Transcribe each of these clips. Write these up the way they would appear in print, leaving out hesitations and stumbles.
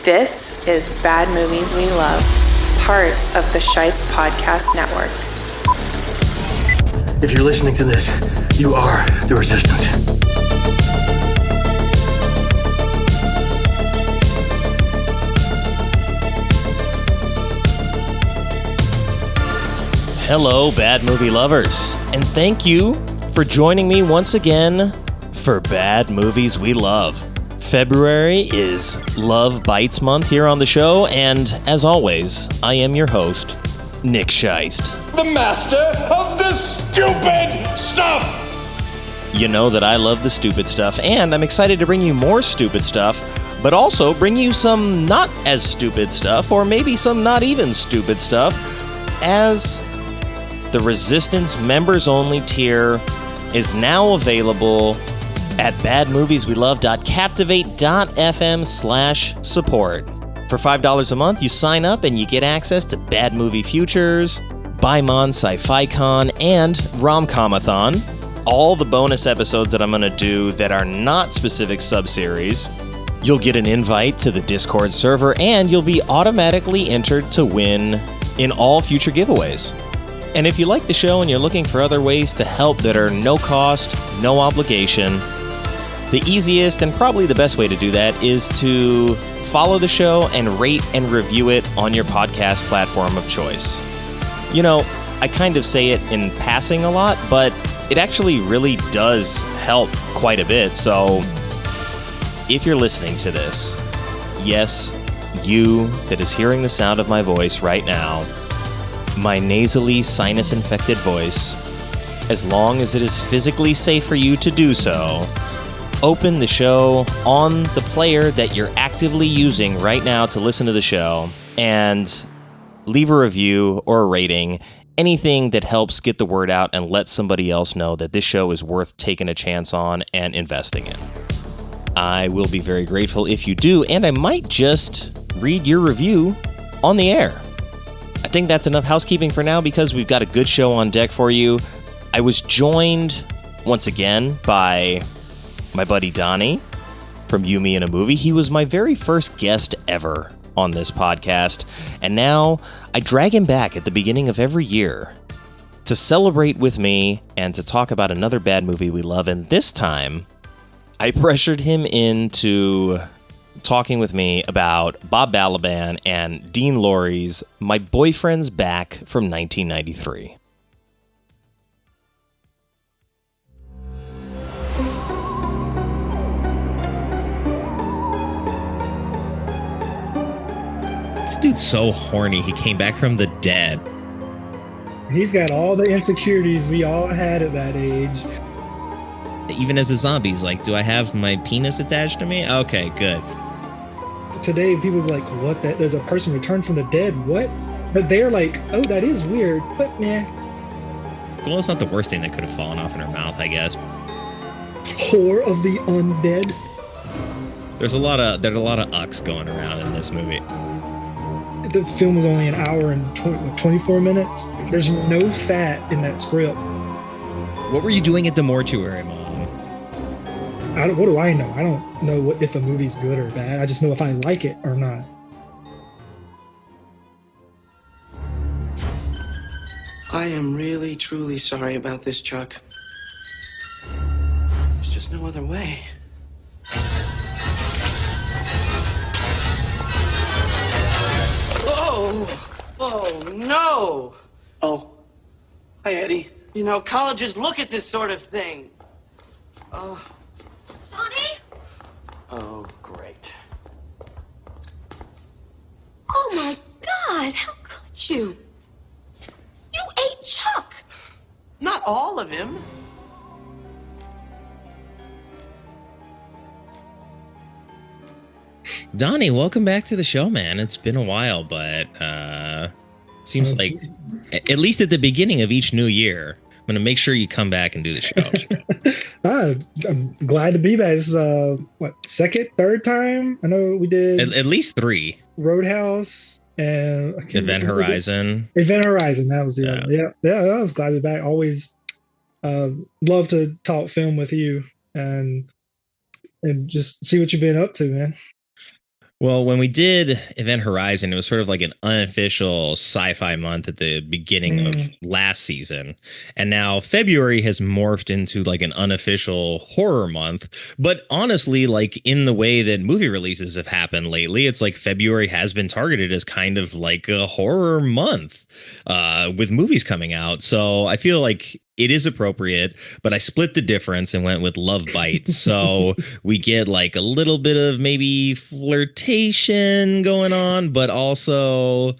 This is Bad Movies We Love, part of the Shice Podcast Network. If you're listening to this, you are the resistance. Hello, Bad Movie Lovers, and thank you for joining me once again for Bad Movies We Love. February is Love Bites Month here on the show, and as always, I am your host, Nick Scheist. The master of the stupid stuff! You know that I love the stupid stuff, and I'm excited to bring you more stupid stuff, but also bring you some not as stupid stuff, or maybe some not even stupid stuff, as the Resistance members only tier is now available at badmovieswelove.captivate.fm/support. For $5 a month, you sign up and you get access to Bad Movie Futures, Bimon Sci-Fi-Con, and Romcomathon. All the bonus episodes that I'm going to do that are not specific sub-series. You'll get an invite to the Discord server, and you'll be automatically entered to win in all future giveaways. And if you like the show and you're looking for other ways to help that are no cost, no obligation, the easiest and probably the best way to do that is to follow the show and rate and review it on your podcast platform of choice. You know, I kind of say it in passing a lot, but it actually really does help quite a bit. So if you're listening to this, yes, you that is hearing the sound of my voice right now, my nasally sinus-infected voice, as long as it is physically safe for you to do so, open the show on the player that you're actively using right now to listen to the show, and leave a review or a rating, anything that helps get the word out and let somebody else know that this show is worth taking a chance on and investing in. I will be very grateful if you do, and I might just read your review on the air. I think that's enough housekeeping for now because we've got a good show on deck for you. I was joined once again by my buddy Donnie from You, Me, and a Movie. He was my very first guest ever on this podcast, and now I drag him back at the beginning of every year to celebrate with me and to talk about another bad movie we love. And this time, I pressured him into talking with me about Bob Balaban and Dean Lorey's My Boyfriend's Back from 1993. This dude's so horny, he came back from the dead. He's got all the insecurities we all had at that age. Even as a zombie, he's like, do I have my penis attached to me? Okay, good. Today, people be like, what? There's a person returned from the dead? What? But they're like, oh, that is weird. But nah. Well, it's not the worst thing that could have fallen off in her mouth, I guess. Whore of the undead. There's a lot of ucks going around in this movie. The film is only an hour and 24 minutes. There's no fat in that script. What were you doing at the mortuary, Mom? What do I know? I don't know if a movie's good or bad. I just know if I like it or not. I am really, truly sorry about this, Chuck. There's just no other way. Oh, no! Oh, hi, Eddie. You know, colleges look at this sort of thing. Oh. Johnny? Oh, great. Oh my God, how could you? You ate Chuck! Not all of him. Donnie, welcome back to the show, man. It's been a while, but seems like at least at the beginning of each new year, I'm going to make sure you come back and do the show. I'm glad to be back. This is, second, third time? I know we did... At least 3. Roadhouse and... Event Horizon. Event Horizon, that was the other. Yeah, I was glad to be back. Always love to talk film with you and just see what you've been up to, man. Well, when we did Event Horizon, it was sort of like an unofficial sci-fi month at the beginning of last season. And now February has morphed into like an unofficial horror month. But honestly, like in the way that movie releases have happened lately, it's like February has been targeted as kind of like a horror month with movies coming out. So I feel like it is appropriate, but I split the difference and went with Love Bites. So we get like a little bit of maybe flirtation going on, but also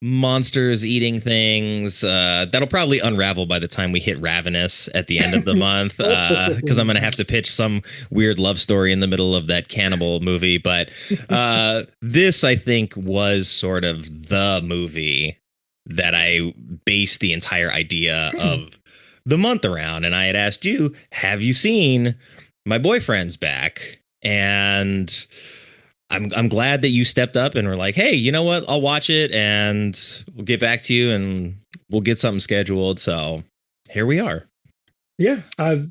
monsters eating things. That'll probably unravel by the time we hit Ravenous at the end of the month, because I'm going to have to pitch some weird love story in the middle of that cannibal movie. But this, I think, was sort of the movie that I based the entire idea of the month around. And I had asked you, have you seen My Boyfriend's Back? And I'm glad that you stepped up and were like, hey, you know what? I'll watch it and we'll get back to you and we'll get something scheduled. So here we are. Yeah. I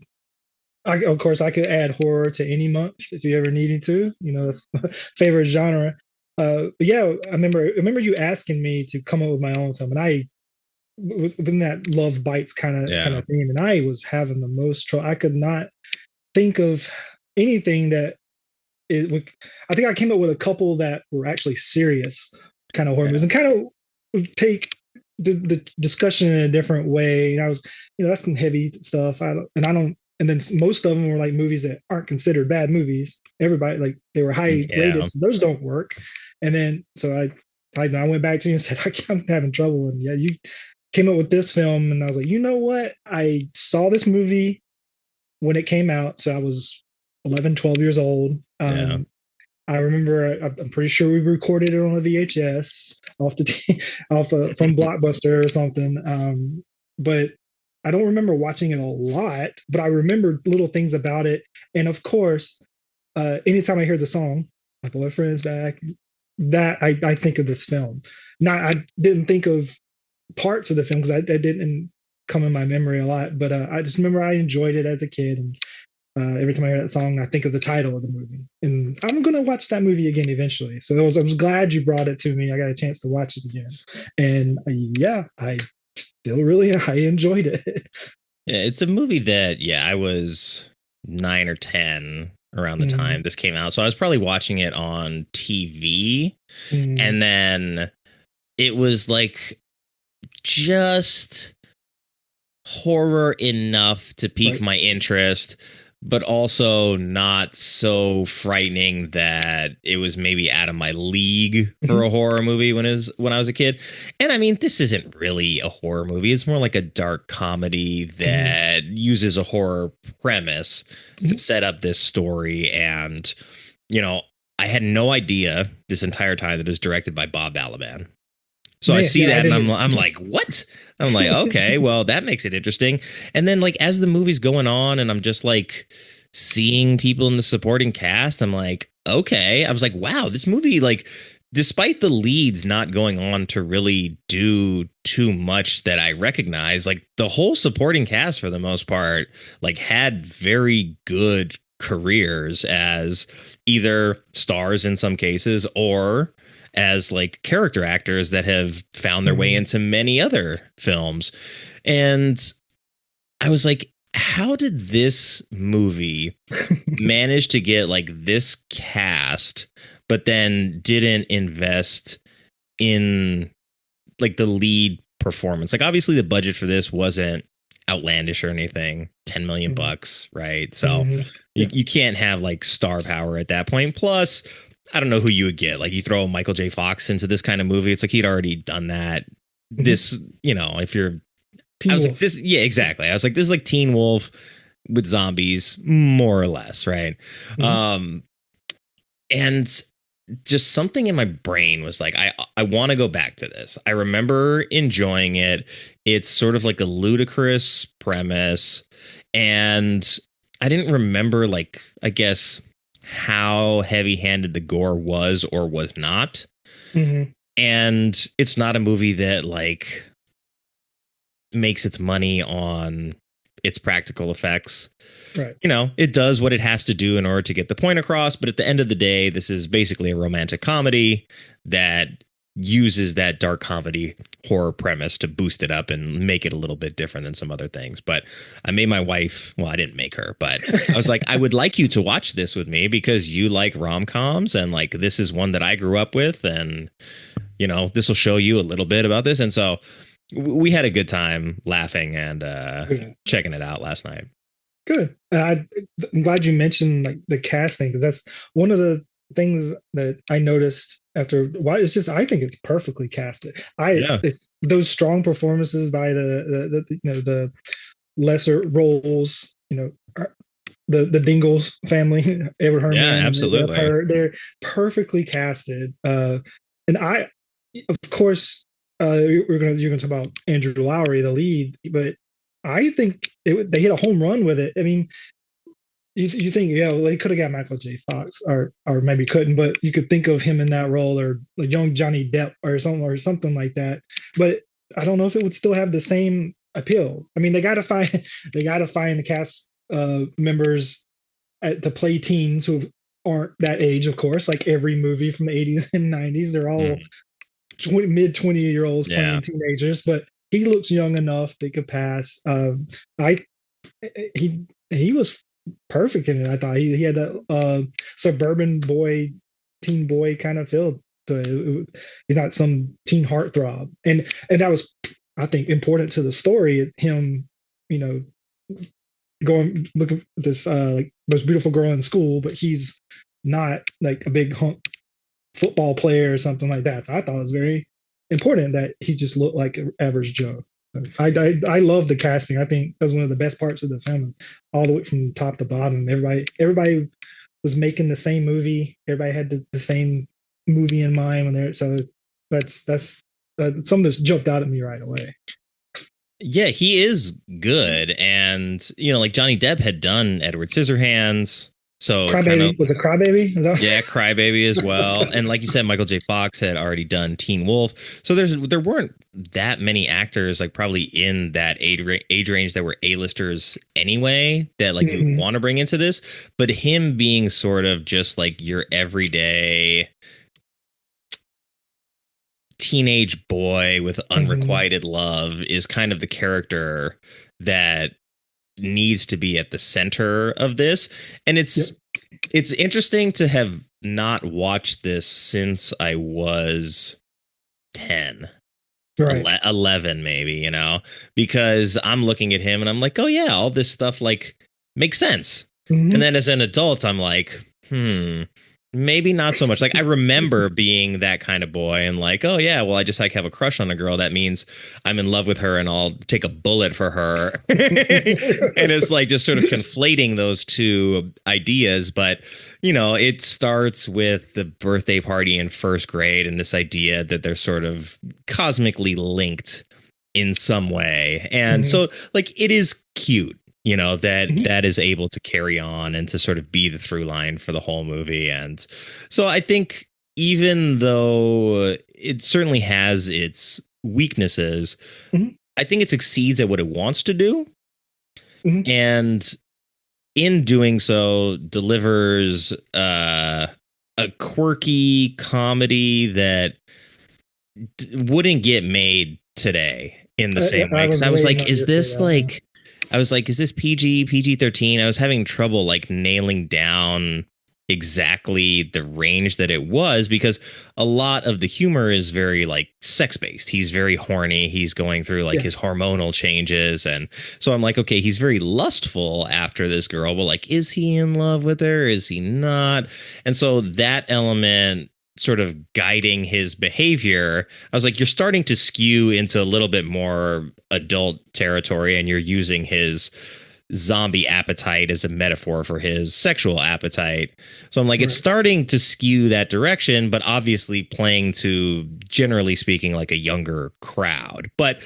of course I could add horror to any month if you ever needed to, that's my favorite genre. But yeah, I remember you asking me to come up with my own film, and I within that Love Bites kind of theme, and I was having the most trouble. I could not think of anything that I think I came up with a couple that were actually serious kind of horror movies, and kind of take the discussion in a different way. And I was, that's some heavy stuff. And then most of them were like movies that aren't considered bad movies. Everybody, like, they were high rated, so those don't work. And then so I went back to you and said, I'm having trouble. And yeah, you came up with this film, and I was like, you know what? I saw this movie when it came out, so I was 11, 12 years old. I remember, I'm pretty sure we recorded it on a VHS from Blockbuster or something. But I don't remember watching it a lot, but I remember little things about it. And of course, anytime I hear the song, My Boyfriend's Back, that I think of this film. I didn't think of parts of the film because I didn't come in my memory a lot, but I just remember I enjoyed it as a kid. And every time I hear that song, I think of the title of the movie, and I'm going to watch that movie again eventually. So I was glad you brought it to me. I got a chance to watch it again, and I still I enjoyed it. Yeah, it's a movie that I was 9 or 10 around the time this came out, so I was probably watching it on TV, and then it was like just horror enough to pique my interest, but also not so frightening that it was maybe out of my league for a horror movie when I was a kid. And I mean, this isn't really a horror movie. It's more like a dark comedy that uses a horror premise to set up this story. And, I had no idea this entire time that it was directed by Bob Balaban. So I see that and I'm like, what? I'm like, okay, well, that makes it interesting. And then, like, as the movie's going on and I'm just like seeing people in the supporting cast, I'm like, okay. I was like, wow, this movie, like, despite the leads not going on to really do too much that I recognize, like, the whole supporting cast for the most part, like, had very good careers as either stars in some cases or as like character actors that have found their way into many other films. And I was like, how did this movie manage to get like this cast, but then didn't invest in like the lead performance? Like, obviously the budget for this wasn't outlandish or anything, 10 million bucks, right? So you can't have like star power at that point. Plus, I don't know who you would get. Like, you throw Michael J. Fox into this kind of movie, it's like he'd already done that. This, if you're I was like, this, exactly. I was like, this is like Teen Wolf with zombies, more or less, right? And just something in my brain was like, I want to go back to this. I remember enjoying it. It's sort of like a ludicrous premise, and I didn't remember, like, I guess, how heavy-handed the gore was or was not. And it's not a movie that like makes its money on its practical effects. Right. You know, it does what it has to do in order to get the point across. But at the end of the day, this is basically a romantic comedy that uses that dark comedy horror premise to boost it up and make it a little bit different than some other things. But I made my wife, well, I didn't make her, but I was like, I would like you to watch this with me because you like rom-coms, and like this is one that I grew up with, and you know, this will show you a little bit about this. And so we had a good time laughing and checking it out last night. Good. I'm glad you mentioned like the casting, because that's one of the things that I noticed after why it's just I think it's perfectly casted. It's those strong performances by the you know, the lesser roles, you know, the Dingles family, Edward Herman. Yeah, absolutely. They're perfectly casted. And I, of course, you're gonna talk about Andrew Lowrey, the lead, but I think they hit a home run with it. I mean, you think, yeah, well, they could have got Michael J. Fox, or maybe couldn't, but you could think of him in that role, or a young Johnny Depp, or something like that. But I don't know if it would still have the same appeal. I mean, they got to find the cast members to play teens who aren't that age, of course. Like every movie from the 80s and 90s, they're all mid 20-year-olds playing teenagers. But he looks young enough they could pass. He was perfect in it. I thought he had that suburban boy, teen boy kind of feel to it. He's not some teen heartthrob, and that was, I think, important to the story. Him, you know, going looking at this like most beautiful girl in school, but he's not like a big hunk football player or something like that. So I thought it was very important that he just looked like an average Joe. I love the casting. I think that was one of the best parts of the film, all the way from top to bottom. Everybody was making the same movie. Everybody had the same movie in mind when they're, so that's something that's jumped out at me right away. Yeah, he is good, and you know, like Johnny Depp had done Edward Scissorhands. So Crybaby, was it Crybaby? Yeah, Crybaby as well. And like you said, Michael J. Fox had already done Teen Wolf. So there weren't that many actors like probably in that age range that were A-listers anyway that like you want to bring into this. But him being sort of just like your everyday teenage boy with unrequited love is kind of the character that needs to be at the center of this. And it's interesting to have not watched this since I was 10, right, 11 maybe, you know, because I'm looking at him and I'm like, oh yeah, all this stuff like makes sense. And then as an adult I'm like, maybe not so much. Like I remember being that kind of boy and like, oh yeah, well I just like have a crush on a girl. That means I'm in love with her and I'll take a bullet for her. And it's like just sort of conflating those two ideas. But you know, it starts with the birthday party in first grade and this idea that they're sort of cosmically linked in some way. And so like it is cute, you know, that is able to carry on and to sort of be the through line for the whole movie. And so I think even though it certainly has its weaknesses, I think it succeeds at what it wants to do. And in doing so delivers a quirky comedy that wouldn't get made today in the same way. Because I was like, is this like... I was like, is this PG-13? I was having trouble like nailing down exactly the range that it was, because a lot of the humor is very like sex based. He's very horny. He's going through like his hormonal changes. And so I'm like, okay, he's very lustful after this girl, but like, is he in love with her? Is he not? And so that element sort of guiding his behavior, I was like, you're starting to skew into a little bit more adult territory, and you're using his zombie appetite as a metaphor for his sexual appetite. So I'm like, it's starting to skew that direction, but obviously playing to, generally speaking, like a younger crowd. But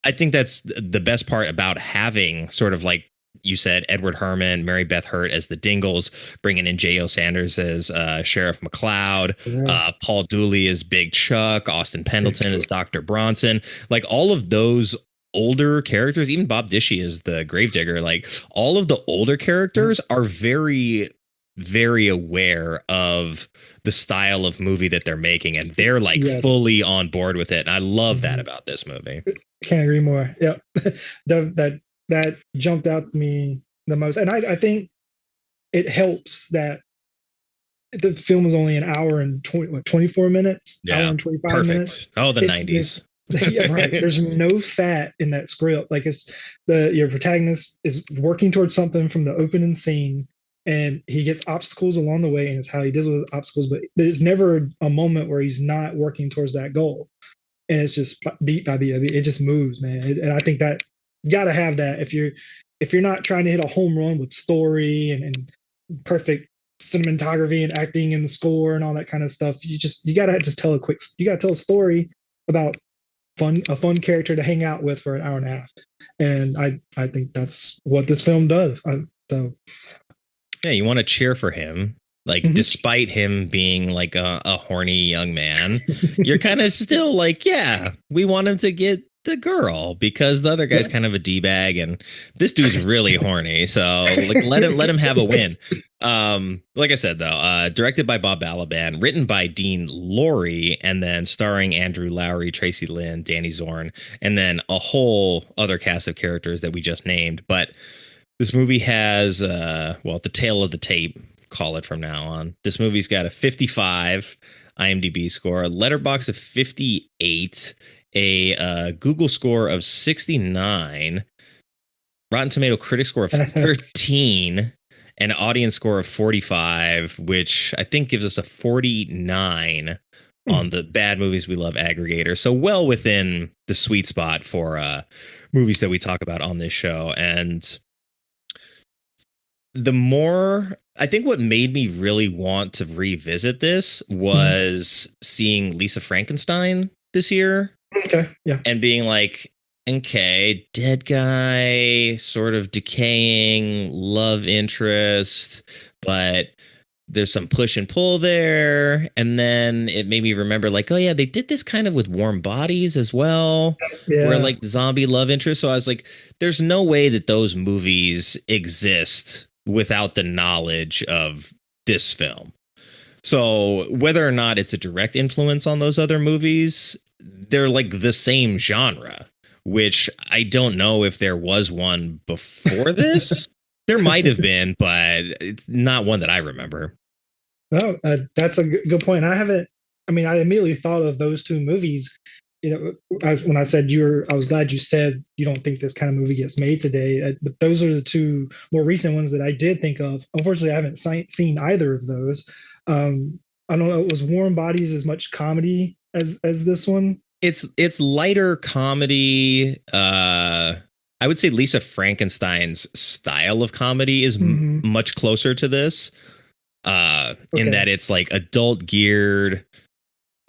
I think that's the best part about having sort of like you said, Edward Herman, Mary Beth Hurt as the Dingles, bringing in J.O. Sanders as Sheriff McCloud, Paul Dooley as Big Chuck, Austin Pendleton as Dr. Bronson. Like all of those older characters, even Bob Dishy is the gravedigger, like all of the older characters are very, very aware of the style of movie that they're making, and they're like fully on board with it. And I love that about this movie. Can't agree more. Yep. that jumped out to me the most. And I think it helps that the film is only an hour and 24 minutes, hour and 25 minutes. Oh, the 90s. Yeah, right. There's no fat in that script. Like your protagonist is working towards something from the opening scene, and he gets obstacles along the way, and it's how he deals with obstacles. But there's never a moment where he's not working towards that goal, and it's just beat by beat. It just moves, man. And I think that you got to have that if you're not trying to hit a home run with story and perfect cinematography and acting and the score and all that kind of stuff. You got to just tell a story about a fun character to hang out with for an hour and a half. And I think that's what this film does. Yeah, you want to cheer for him. Like, despite him being like a horny young man, you're kind of still like, yeah, we want him to get the girl because the other guy's kind of a D-bag and this dude's really horny. So like, let him have a win. Like I said, though, directed by Bob Balaban, written by Dean Lorey, and then starring Andrew Lowrey, Traci Lynn, Danny Zorn, and then a whole other cast of characters that we just named. But this movie has, the tail of the tape, call it from now on. This movie's got a 55 IMDb score, a Letterboxd of 58, a Google score of 69, Rotten Tomato critic score of 13, an audience score of 45, which I think gives us a 49 on the Bad Movies We Love aggregator. So well within the sweet spot for movies that we talk about on this show. And the more, I think what made me really want to revisit this was seeing Lisa Frankenstein this year. Okay. Yeah. And being like, okay, dead guy, sort of decaying love interest, but there's some push and pull there. And then it made me remember, like, oh yeah, they did this kind of with Warm Bodies as well, where like the zombie love interest. So I was like, there's no way that those movies exist without the knowledge of this film. So whether or not it's a direct influence on those other movies, they're like the same genre, which I don't know if there was one before this. There might have been, but it's not one that I remember. No, that's a good point. I immediately thought of those two movies. When I said I was glad you said you don't think this kind of movie gets made today. But those are the two more recent ones that I did think of. Unfortunately, I haven't seen either of those. I don't know. Was Warm Bodies as much comedy as this one? It's lighter comedy. I would say Lisa Frankenstein's style of comedy is much closer to this, in that it's like adult geared,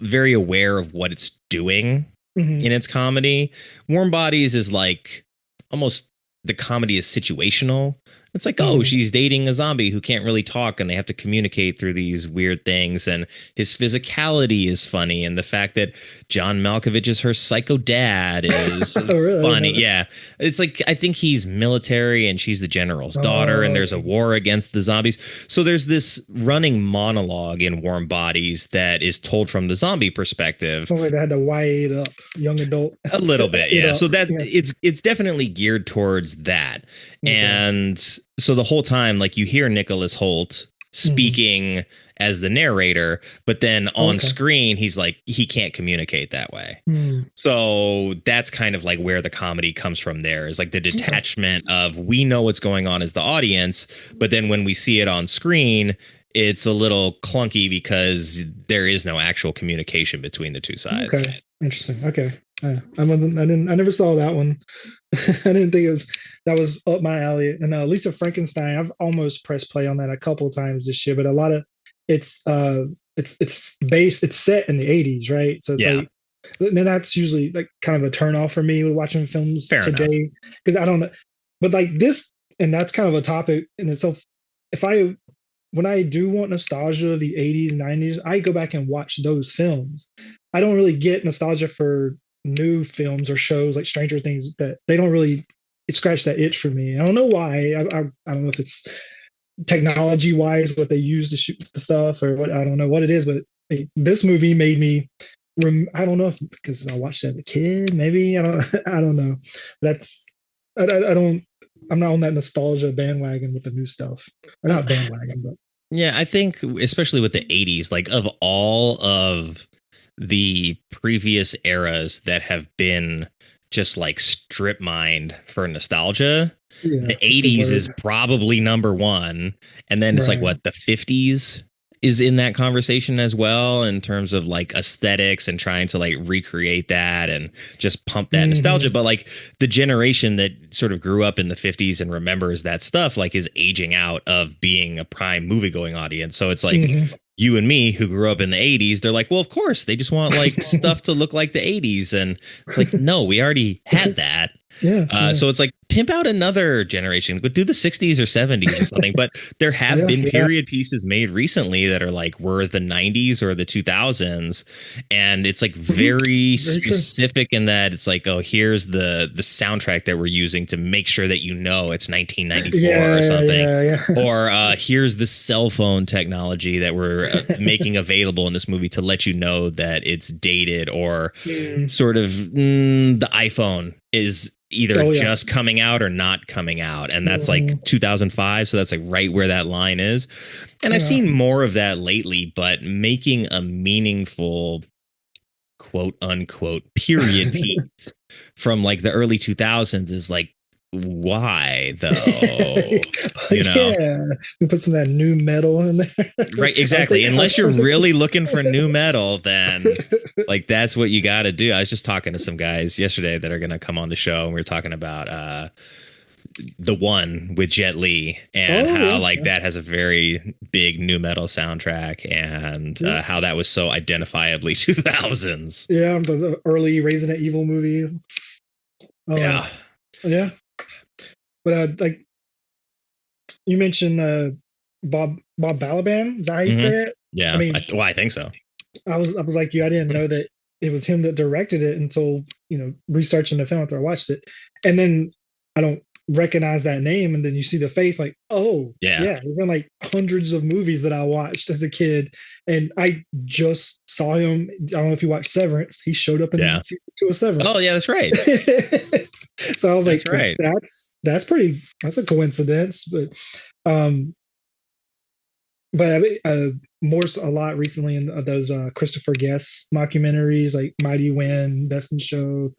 very aware of what it's doing in its comedy. Warm Bodies is like almost the comedy is situational. It's like, oh, she's dating a zombie who can't really talk and they have to communicate through these weird things. And his physicality is funny. And the fact that John Malkovich is her psycho dad is funny. Yeah. It's like, I think he's military and she's the general's daughter and there's a war against the zombies. So there's this running monologue in Warm Bodies that is told from the zombie perspective. Sounds like they had to wide up young adult. A little bit. Yeah. So that it's definitely geared towards that. Okay. And so the whole time, like, you hear Nicholas Hoult speaking as the narrator, but then on screen, he's like, he can't communicate that way. So that's kind of like where the comedy comes from there, is like the detachment of, we know what's going on as the audience, but then when we see it on screen, it's a little clunky because there is no actual communication between the two sides. Okay. Interesting. Okay. I never saw that one. I didn't think that was up my alley. And Lisa Frankenstein, I've almost pressed play on that a couple of times this year, but a lot of it's set in the 80s, right? So it's like, then that's usually like kind of a turnoff for me with watching films today, because I don't know, but like this, and that's kind of a topic in itself. When I do want nostalgia of the 80s, 90s, I go back and watch those films. I don't really get nostalgia for new films or shows like Stranger Things that they don't really scratch that itch for me. I don't know why. I don't know if it's technology wise what they use to shoot the stuff or what. I don't know what it is, but this movie made me. I don't know if because I watched it as a kid. Maybe I don't. I don't know. That's I don't. I'm not on that nostalgia bandwagon with the new stuff. Or not bandwagon, but yeah, I think especially with the 80s, like of all of the previous eras that have been just like strip mined for nostalgia, the 80s is probably number one. And then it's like what the 50s is in that conversation as well in terms of like aesthetics and trying to like recreate that and just pump that nostalgia. But like the generation that sort of grew up in the 50s and remembers that stuff like is aging out of being a prime movie going audience. So it's like you and me who grew up in the 80s, they're like, well, of course, they just want like stuff to look like the 80s. And it's like, no, we already had that. So it's like pimp out another generation, but do the 60s or 70s or something. But there have been period pieces made recently that are like were the 90s or the 2000s, and it's like very specific in that it's like, oh, here's the soundtrack that we're using to make sure that you know it's 1994 or something, or here's the cell phone technology that we're making available in this movie to let you know that it's dated, or sort of the iPhone is either just coming out or not coming out, and that's like 2005, so that's like right where that line is. And I've seen more of that lately, but making a meaningful quote unquote period piece from like the early 2000s is like, why though? You know, we put some of that new metal in there. Right, exactly. Unless you're really looking for new metal, then like that's what you got to do. I was just talking to some guys yesterday that are going to come on the show, and we were talking about The One with Jet Li and how like that has a very big new metal soundtrack, and how that was so identifiably 2000s. Yeah, the early Resident Evil movies. Yeah. But like you mentioned Bob Balaban, is that how you say it? Yeah, I mean, I think so. I was like you. I didn't know that it was him that directed it until researching the film after I watched it, and then I don't recognize that name, and then you see the face, like, oh yeah, he's in like hundreds of movies that I watched as a kid, and I just saw him. I don't know if you watched Severance. He showed up in season 2 of Severance. Oh yeah, that's right. So I was like, right. That's a coincidence, but a lot recently in those Christopher Guest documentaries like Mighty Wind, Best in Show,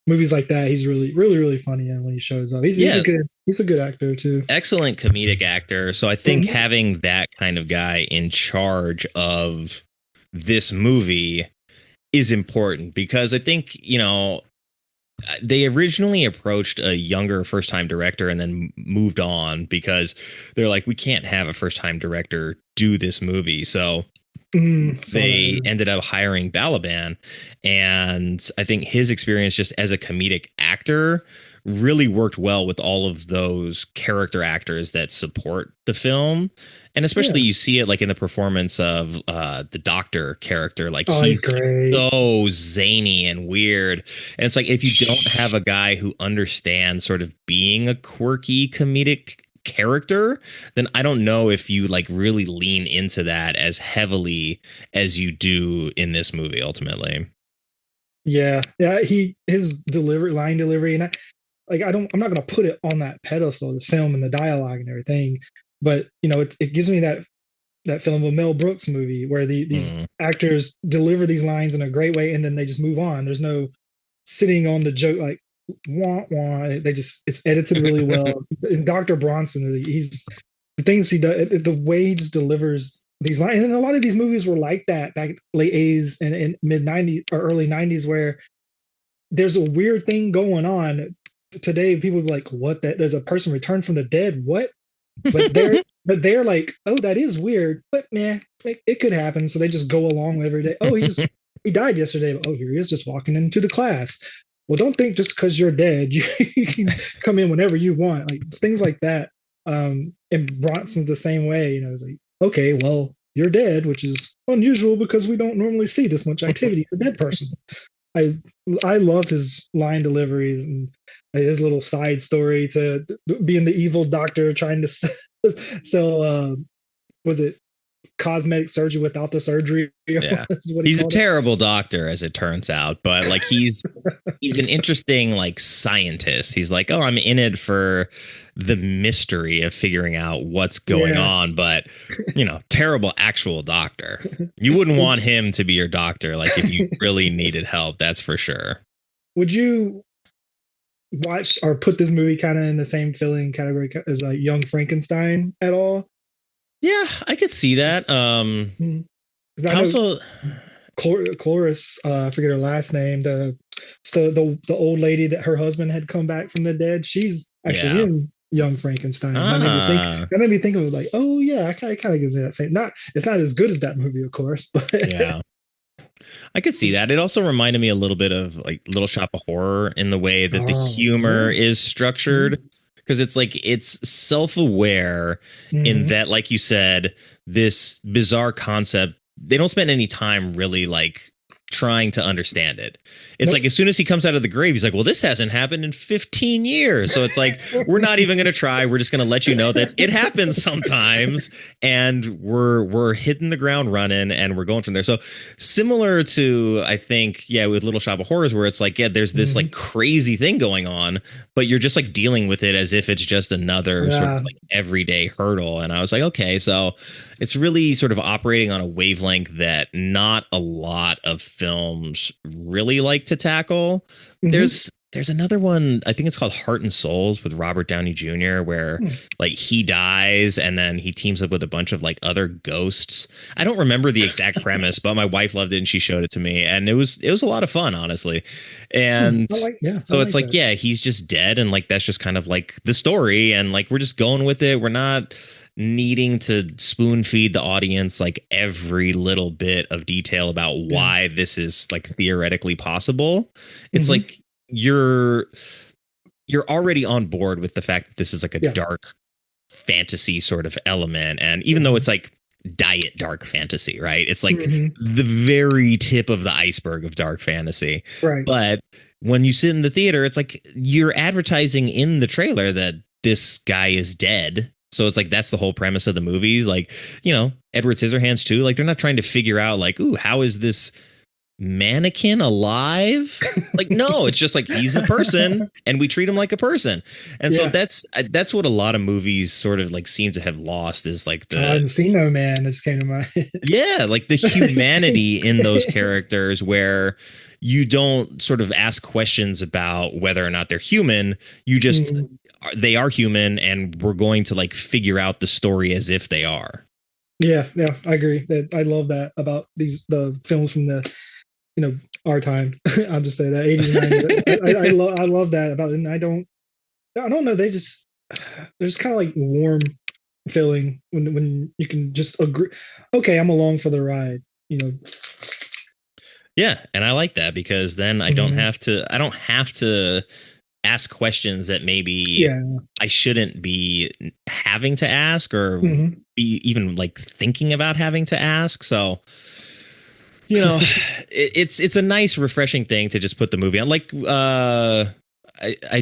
movies like that. He's really, really, really funny, and when he shows up, he's a good actor too. Excellent comedic actor. So I think having that kind of guy in charge of this movie is important, because I think they originally approached a younger first-time director and then moved on because they're like, we can't have a first-time director do this movie. So they ended up hiring Balaban, and I think his experience just as a comedic actor really worked well with all of those character actors that support the film. And especially you see it like in the performance of the doctor character, like he's so zany and weird. And it's like, if you don't have a guy who understands sort of being a quirky comedic character, then I don't know if you like really lean into that as heavily as you do in this movie ultimately. His line delivery, and I'm not going to put it on that pedestal, this film and the dialogue and everything, but it gives me that film of a Mel Brooks movie where these actors deliver these lines in a great way, and then they just move on. There's no sitting on the joke like wah wah. It's edited really well. And Dr. Bronson, the things he does, the way he just delivers these lines. And a lot of these movies were like that back late 80s and mid 90s or early 90s, where there's a weird thing going on. Today people be like, what, that there's a person returned from the dead, what? But they're like, oh, that is weird, but man, it could happen. So they just go along with every day. Oh, he died yesterday. Oh, here he is just walking into the class. Well, don't think just because you're dead you can come in whenever you want, like things like that. And Bronson's the same way. It's like, okay, well, you're dead, which is unusual because we don't normally see this much activity for a dead person. I love his line deliveries and his little side story to being the evil doctor trying to sell was it cosmetic surgery without the surgery? Yeah. Is what He's a called it. terrible doctor, as it turns out, but like he's an interesting like scientist. He's like, oh, I'm in it for the mystery of figuring out what's going on, but terrible actual doctor. You wouldn't want him to be your doctor, like if you really needed help, that's for sure. Would you watch or put this movie kind of in the same feeling category as like Young Frankenstein at all? Yeah, I could see that. I also, Cloris, I forget her last name, the old lady that her husband had come back from the dead. She's actually in Young Frankenstein. That made me think of it like, oh yeah, it kind of gives me that same. It's not as good as that movie, of course, but yeah. I could see that. It also reminded me a little bit of like Little Shop of Horror in the way that the humor is structured. Because it's like it's self-aware in that, like you said, this bizarre concept, they don't spend any time really like trying to understand it. It's like as soon as he comes out of the grave, he's like, well, this hasn't happened in 15 years. So it's like, we're not even going to try. We're just going to let you know that it happens sometimes. And we're hitting the ground running and we're going from there. So similar to, I think, with Little Shop of Horrors, where it's like, there's this like crazy thing going on, but you're just like dealing with it as if it's just another sort of like everyday hurdle. And I was like, okay, so it's really sort of operating on a wavelength that not a lot of films really like to tackle. There's another one, I think it's called Heart and Souls with Robert Downey Jr., where like he dies and then he teams up with a bunch of like other ghosts. I don't remember the exact premise, but my wife loved it and she showed it to me, and it was a lot of fun, honestly. And so it's like, he's just dead, and like that's just kind of like the story, and like we're just going with it. We're not needing to spoon feed the audience like every little bit of detail about why this is like theoretically possible. It's like you're already on board with the fact that this is like a dark fantasy sort of element, and even though it's like diet dark fantasy, right, it's like the very tip of the iceberg of dark fantasy, right? But when you sit in the theater, it's like you're advertising in the trailer that this guy is dead. So it's like that's the whole premise of the movies. Like, Edward Scissorhands too. Like they're not trying to figure out like, ooh, how is this mannequin alive? Like, no, it's just like he's a person and we treat him like a person. And so that's what a lot of movies sort of like seem to have lost, is like the Encino Man that just came to mind. Like the humanity in those characters, where you don't sort of ask questions about whether or not they're human. You just they are human, and we're going to like figure out the story as if they are. Yeah, I agree. That I love that about the films from the our time. I'll just say that 80s, 90s. I love that about it. And I don't know. They're just kind of like warm feeling when you can just agree. Okay, I'm along for the ride. Yeah, and I like that, because then I don't have to ask questions that maybe I shouldn't be having to ask, or be even like thinking about having to ask. So, it's a nice, refreshing thing to just put the movie on. Like I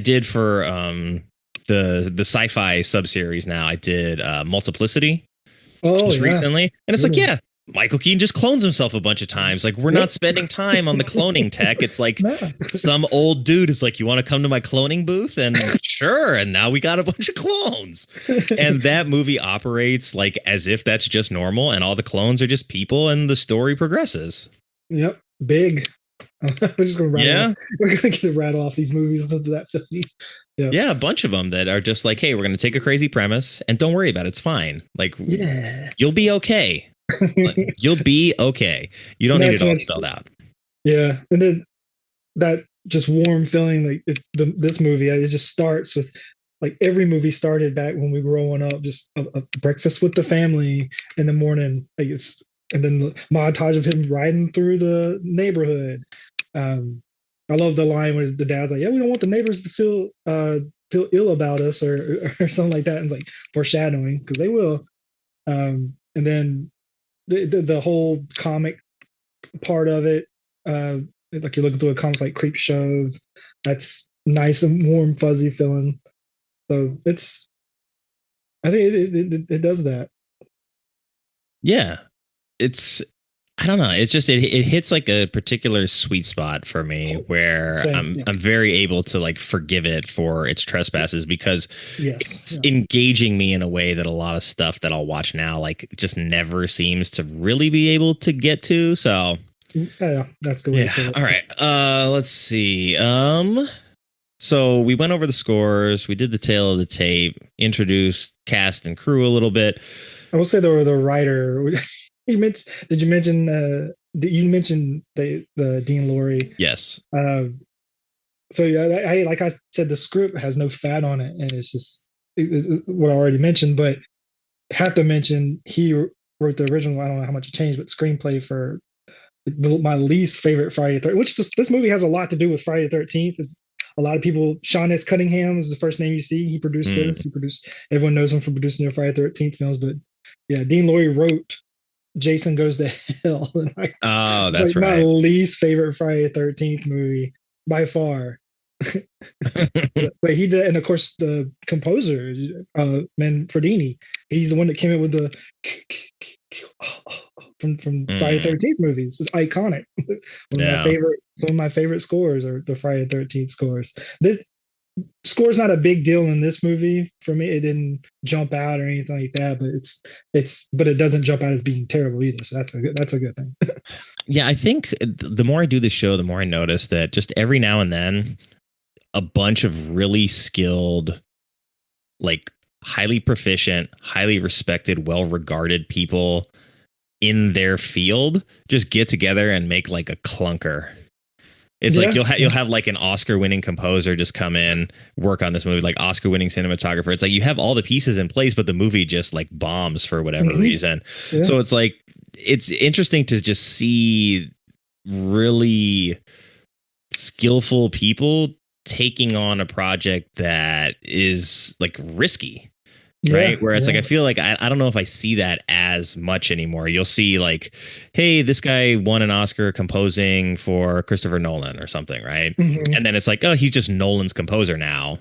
did for the sci-fi subseries. Now I did Multiplicity just recently, and it's like, Michael Keaton just clones himself a bunch of times. Like, we're not spending time on the cloning tech. It's like some old dude is like, you want to come to my cloning booth? And sure. And now we got a bunch of clones. And that movie operates like as if that's just normal, and all the clones are just people, and the story progresses. Yep. Big. We're just going to we're going to get rattle off these movies into that film. Yeah, a bunch of them that are just like, hey, we're going to take a crazy premise and don't worry about it. It's fine. Like, you'll be okay. You'll be okay. You don't need it all spelled out. Yeah, and then that just warm feeling, like this movie, it just starts with like every movie started back when we were growing up, just a breakfast with the family in the morning. Like and then the montage of him riding through the neighborhood. I love the line where the dad's like, "Yeah, we don't want the neighbors to feel ill about us," or something like that. And it's like foreshadowing, because they will. And then the whole comic part of it, like you're looking through a comics like Creep Shows. That's nice and warm, fuzzy feeling. So I think it does that. Yeah. I don't know. It's just it hits like a particular sweet spot for me where I'm very able to like forgive it for its trespasses because it's engaging me in a way that a lot of stuff that I'll watch now like just never seems to really be able to get to. So yeah, that's good. Yeah. All right. Let's see. So we went over the scores. We did the tail of the tape. Introduced cast and crew a little bit. I will say the writer. Did you mention the Dean Lorey? Yes. So yeah, like I said, the script has no fat on it, and it's just what I already mentioned. But have to mention he wrote the original. I don't know how much it changed, but screenplay for my least favorite Friday the 13th. Which this movie has a lot to do with Friday the 13th. It's a lot of people. Sean S. Cunningham is the first name you see. He produced this. He produced. Everyone knows him for producing their Friday the 13th films, but yeah, Dean Lorey wrote Jason Goes to Hell. Oh, that's like right. My least favorite Friday the 13th movie by far. But he did, and of course the composer, Manfredini. He's the one that came in with the from Friday the 13th movies. It's iconic. Some of my favorite scores are the Friday the 13th scores. This score's not a big deal in this movie for me. It didn't jump out or anything like that, but but it doesn't jump out as being terrible either. So that's a good thing. Yeah, I think the more I do the show, the more I notice that just every now and then a bunch of really skilled, like highly proficient, highly respected, well-regarded people in their field just get together and make like a clunker. It's like you'll have like an Oscar-winning composer just come in, work on this movie, like Oscar-winning cinematographer. It's like you have all the pieces in place, but the movie just like bombs for whatever reason. Yeah. So it's like it's interesting to just see really skillful people taking on a project that is like risky. Right. Whereas like I feel like I don't know if I see that as much anymore. You'll see like, hey, this guy won an Oscar composing for Christopher Nolan or something. Right. And then it's like, oh, he's just Nolan's composer now.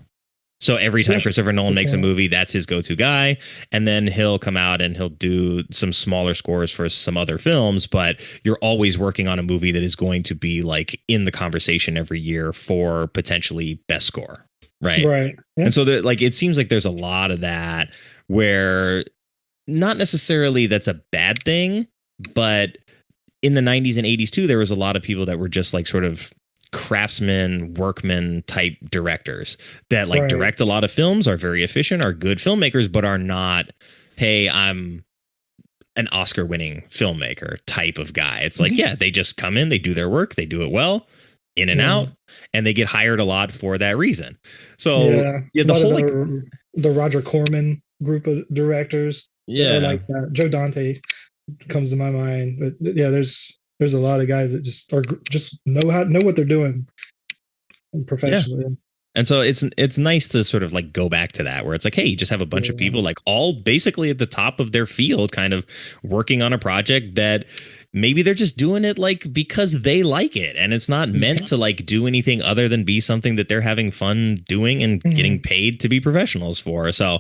So every time Christopher Nolan makes a movie, that's his go-to guy. And then he'll come out and he'll do some smaller scores for some other films. But you're always working on a movie that is going to be like in the conversation every year for potentially best score. Right. Yeah. And so like it seems like there's a lot of that where not necessarily that's a bad thing, but in the 90s and 80s too, there was a lot of people that were just like sort of craftsmen, workmen type directors that like direct a lot of films, are very efficient, are good filmmakers, but are not, hey, I'm an Oscar winning filmmaker type of guy. It's like, yeah, they just come in, they do their work, they do it well, in and out, and they get hired a lot for that reason. So the whole like the Roger Corman group of directors, like that. Joe Dante comes to my mind, but yeah, there's a lot of guys that just know what they're doing professionally. Yeah. And so it's nice to sort of like go back to that where it's like, hey, you just have a bunch of people like all basically at the top of their field kind of working on a project that maybe they're just doing it like because they like it and it's not meant to like do anything other than be something that they're having fun doing and getting paid to be professionals for. So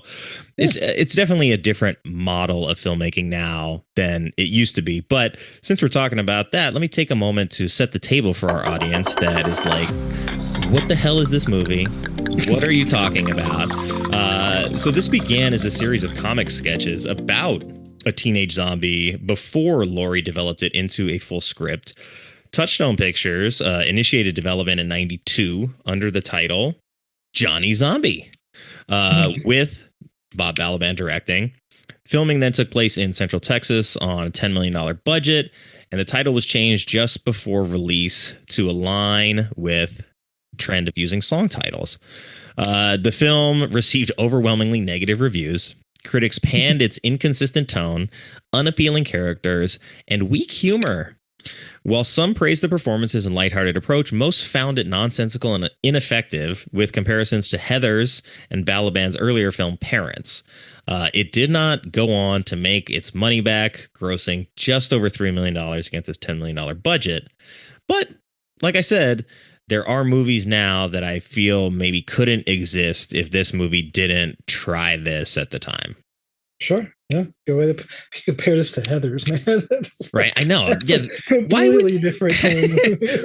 it's definitely a different model of filmmaking now than it used to be. But since we're talking about that, let me take a moment to set the table for our audience that is like, what the hell is this movie? What are you talking about? So this began as a series of comic sketches about a teenage zombie before Lowrey developed it into a full script. Touchstone Pictures initiated development in 92 under the title Johnny Zombie, with Bob Balaban directing. Filming then took place in Central Texas on a $10 million budget, and the title was changed just before release to align with trend of using song titles. The film received overwhelmingly negative reviews. Critics panned its inconsistent tone, unappealing characters, and weak humor. While some praised the performances and lighthearted approach, most found it nonsensical and ineffective, with comparisons to Heathers and Balaban's earlier film Parents. It did not go on to make its money back, grossing just over $3 million against its $10 million budget. But like I said, there are movies now that I feel maybe couldn't exist if this movie didn't try this at the time. Sure. Yeah. Go ahead and compare this to Heathers, man. Right. I know. Yeah. Completely different tone.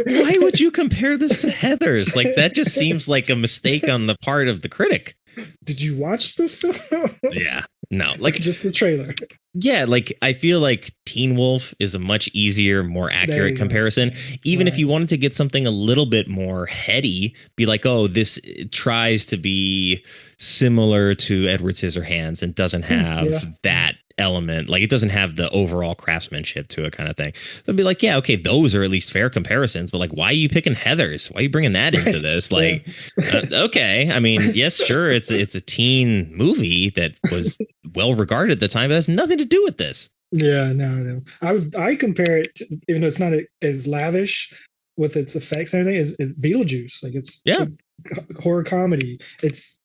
Why would you compare this to Heathers? Like, that just seems like a mistake on the part of the critic. Did you watch the film? Yeah. No, like just the trailer. Yeah, like I feel like Teen Wolf is a much easier, more accurate comparison. Even if you wanted to get something a little bit more heady, be like, oh, this tries to be similar to Edward Scissorhands and doesn't have that element. Like, it doesn't have the overall craftsmanship to it, kind of thing. So I'd be like, yeah, okay, those are at least fair comparisons. But like, why are you picking Heathers? Why are you bringing that into this? Like, okay, I mean, yes, sure, it's a teen movie that was well regarded at the time, but that's nothing to do with this. Yeah, no. I compare it, even though it's not as lavish with its effects and everything, is Beetlejuice. Like, it's a horror comedy. It's,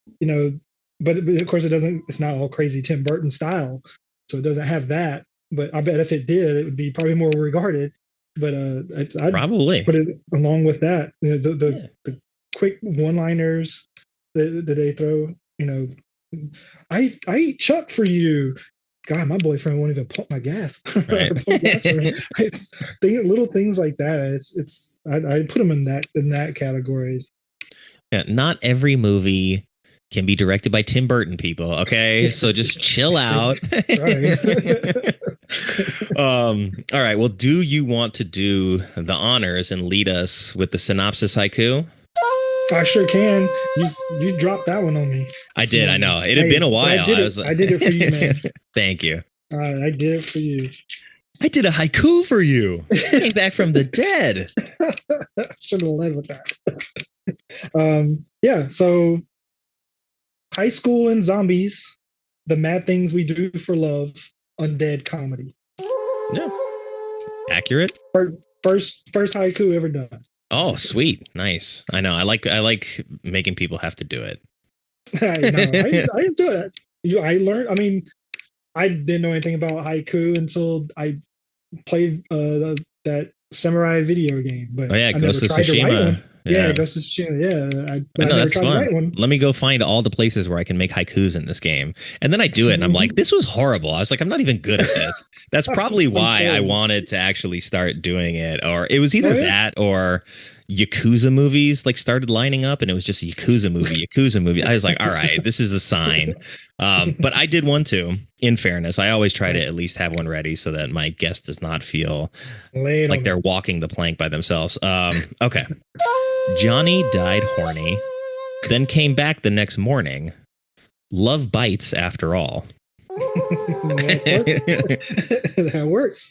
but of course it's not all crazy Tim Burton style, so it doesn't have that. But I bet if it did, it would be probably more regarded. But I'd probably put it along with that. The quick one-liners that they throw. I eat Chuck for you. God, my boyfriend won't even pump my gas. Right. It's little things like that. I put them in that category. Yeah, not every movie can be directed by Tim Burton, people. Okay, so just chill out. All right. Well, do you want to do the honors and lead us with the synopsis haiku? I sure can. You dropped that one on me. I did. I know. It had been a while. I did it for you, man. Thank you. All right, I did it for you. I did a haiku for you. I came back from the dead. Should have led with that. Yeah. So, high school and zombies, the mad things we do for love, undead comedy. Yeah. Accurate. First haiku ever done. Oh, sweet. Nice. I know. I like making people have to do it. I do it. I learned, I didn't know anything about haiku until I played that samurai video game. But oh, yeah, Ghost of Tsushima. Yeah, Ghost of Tsushima. Yeah, I know, that's fun. Let me go find all the places where I can make haikus in this game. And then I do it, and I'm like, this was horrible. I was like, I'm not even good at this. That's probably why I wanted to actually start doing it. Or it was either that or Yakuza movies like started lining up, and it was just a Yakuza movie. I was like, all right, this is a sign. But I did one too. In fairness, I always try to at least have one ready so that my guest does not feel like they're walking the plank by themselves. Okay. Johnny died horny, then came back the next morning. Love bites after all. That works.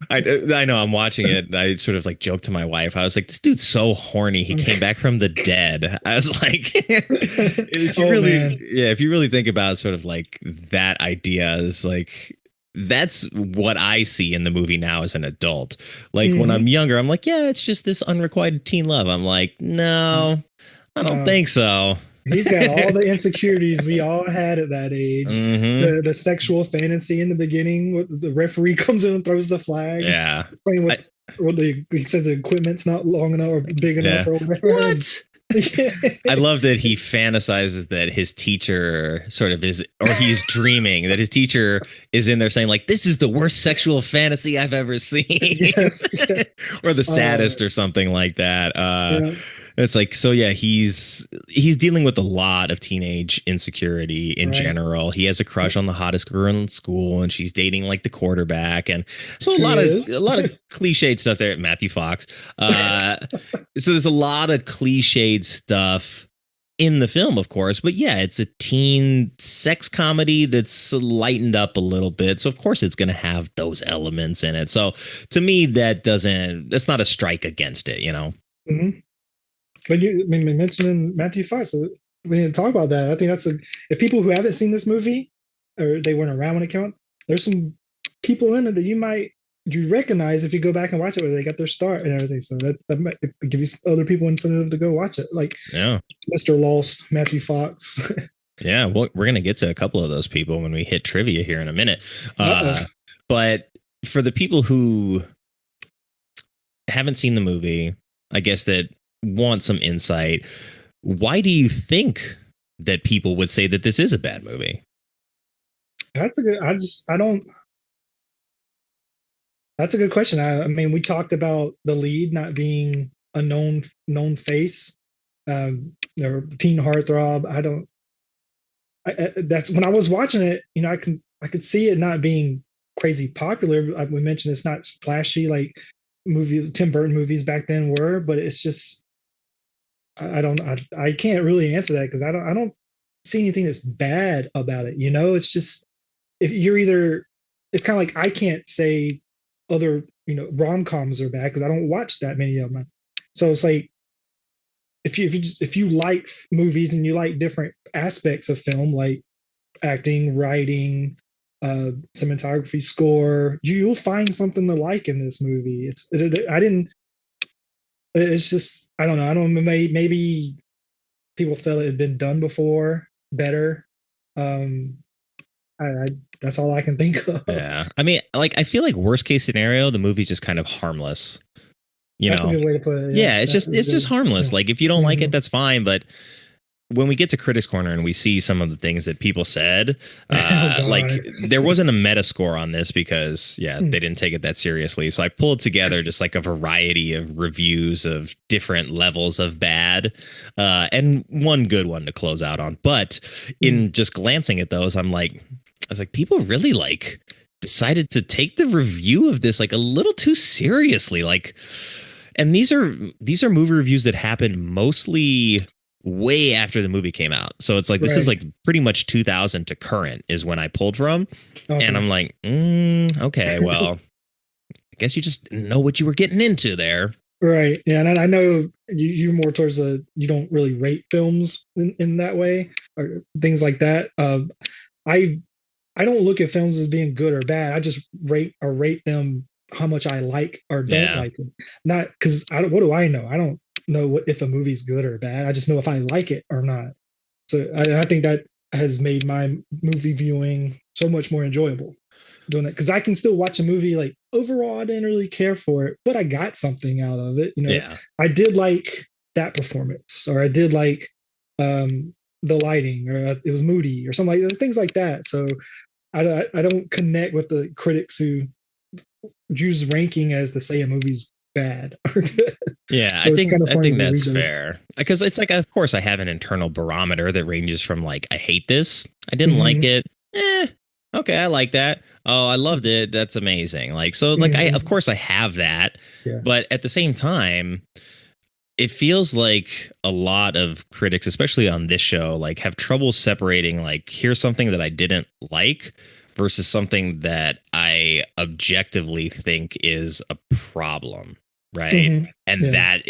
I know. I'm watching it. I sort of like joked to my wife. I was like, "This dude's so horny. He came back from the dead." I was like, "If you really think about sort of like that idea, is like." That's what I see in the movie now as an adult. Like when I'm younger, I'm like, yeah, it's just this unrequited teen love. I'm like, no, I don't think so. He's got all the insecurities we all had at that age. The sexual fantasy in the beginning. The referee comes in and throws the flag. Yeah. Playing with he says the equipment's not long enough or big enough. Or whatever. What? I love that he fantasizes that his teacher sort of is, or he's dreaming that his teacher is in there saying like, this is the worst sexual fantasy I've ever seen. Yes. Or the saddest or something like that. It's like, so yeah, he's dealing with a lot of teenage insecurity in general. He has a crush on the hottest girl in school, and she's dating like the quarterback, and so a lot of cliched stuff there. Matthew Fox. So there's a lot of cliched stuff in the film, of course, but yeah, it's a teen sex comedy that's lightened up a little bit. So of course it's going to have those elements in it. So to me, that's not a strike against it, Mm-hmm. But mentioning Matthew Fox, so we need to talk about that. I think if people who haven't seen this movie or they weren't around when it came out, there's some people in it that you recognize if you go back and watch it where they got their start and everything. So that might give you other people incentive to go watch it. Like Mr. Lost, Matthew Fox. Yeah, well, we're going to get to a couple of those people when we hit trivia here in a minute. But for the people who haven't seen the movie, I guess that want some insight. Why do you think that people would say that this is a bad movie? That's a good. I don't. That's a good question. I mean, we talked about the lead not being a known face, or teen heartthrob. I don't. That's when I was watching it. You know, I could see it not being crazy popular. Like we mentioned, it's not flashy like Tim Burton movies back then were, but it's just I can't really answer that because I don't see anything that's bad about it. You know, it's just if you're either it's kind of like I can't say other rom-coms are bad because I don't watch that many of them. So it's like if you like movies and you like different aspects of film, like acting, writing, cinematography, score, you'll find something to like in this movie. It's just I don't know. I don't know. Maybe people felt it had been done before better. I that's all I can think of. Yeah, I mean, like I feel like worst case scenario, the movie's just kind of harmless. That's a good way to put it. Yeah, it's just harmless. Yeah. Like if you don't like it, that's fine. But when we get to Critics Corner and we see some of the things that people said, like there wasn't a meta score on this because they didn't take it that seriously. So I pulled together just like a variety of reviews of different levels of bad, and one good one to close out on. But in just glancing at those, I was like, people really like decided to take the review of this like a little too seriously. Like, and these are movie reviews that happened mostly way after the movie came out. So it's like, this is like pretty much 2000 to current is when I pulled from. Okay. And I'm like, okay, well, I guess you just know what you were getting into there. Right. Yeah. And I know you're more towards you don't really rate films in that way or things like that. I don't look at films as being good or bad. I just rate them how much I like or don't like them. Not because what do I know? I don't know if a movie's good or bad. I just know if I like it or not. So I think that has made my movie viewing so much more enjoyable doing that because I can still watch a movie like overall I didn't really care for it, but I got something out of it. I did like that performance, or I did like the lighting, or it was moody, or something like that, things like that. So I don't connect with the critics who use ranking as to say a movie's bad or good. Yeah, so I think that's fair because it's like, of course, I have an internal barometer that ranges from like I hate this, I didn't like it, okay, I like that, oh, I loved it, that's amazing. Like so, like of course I have that, but at the same time, it feels like a lot of critics, especially on this show, like have trouble separating like here's something that I didn't like versus something that I objectively think is a problem, right? And that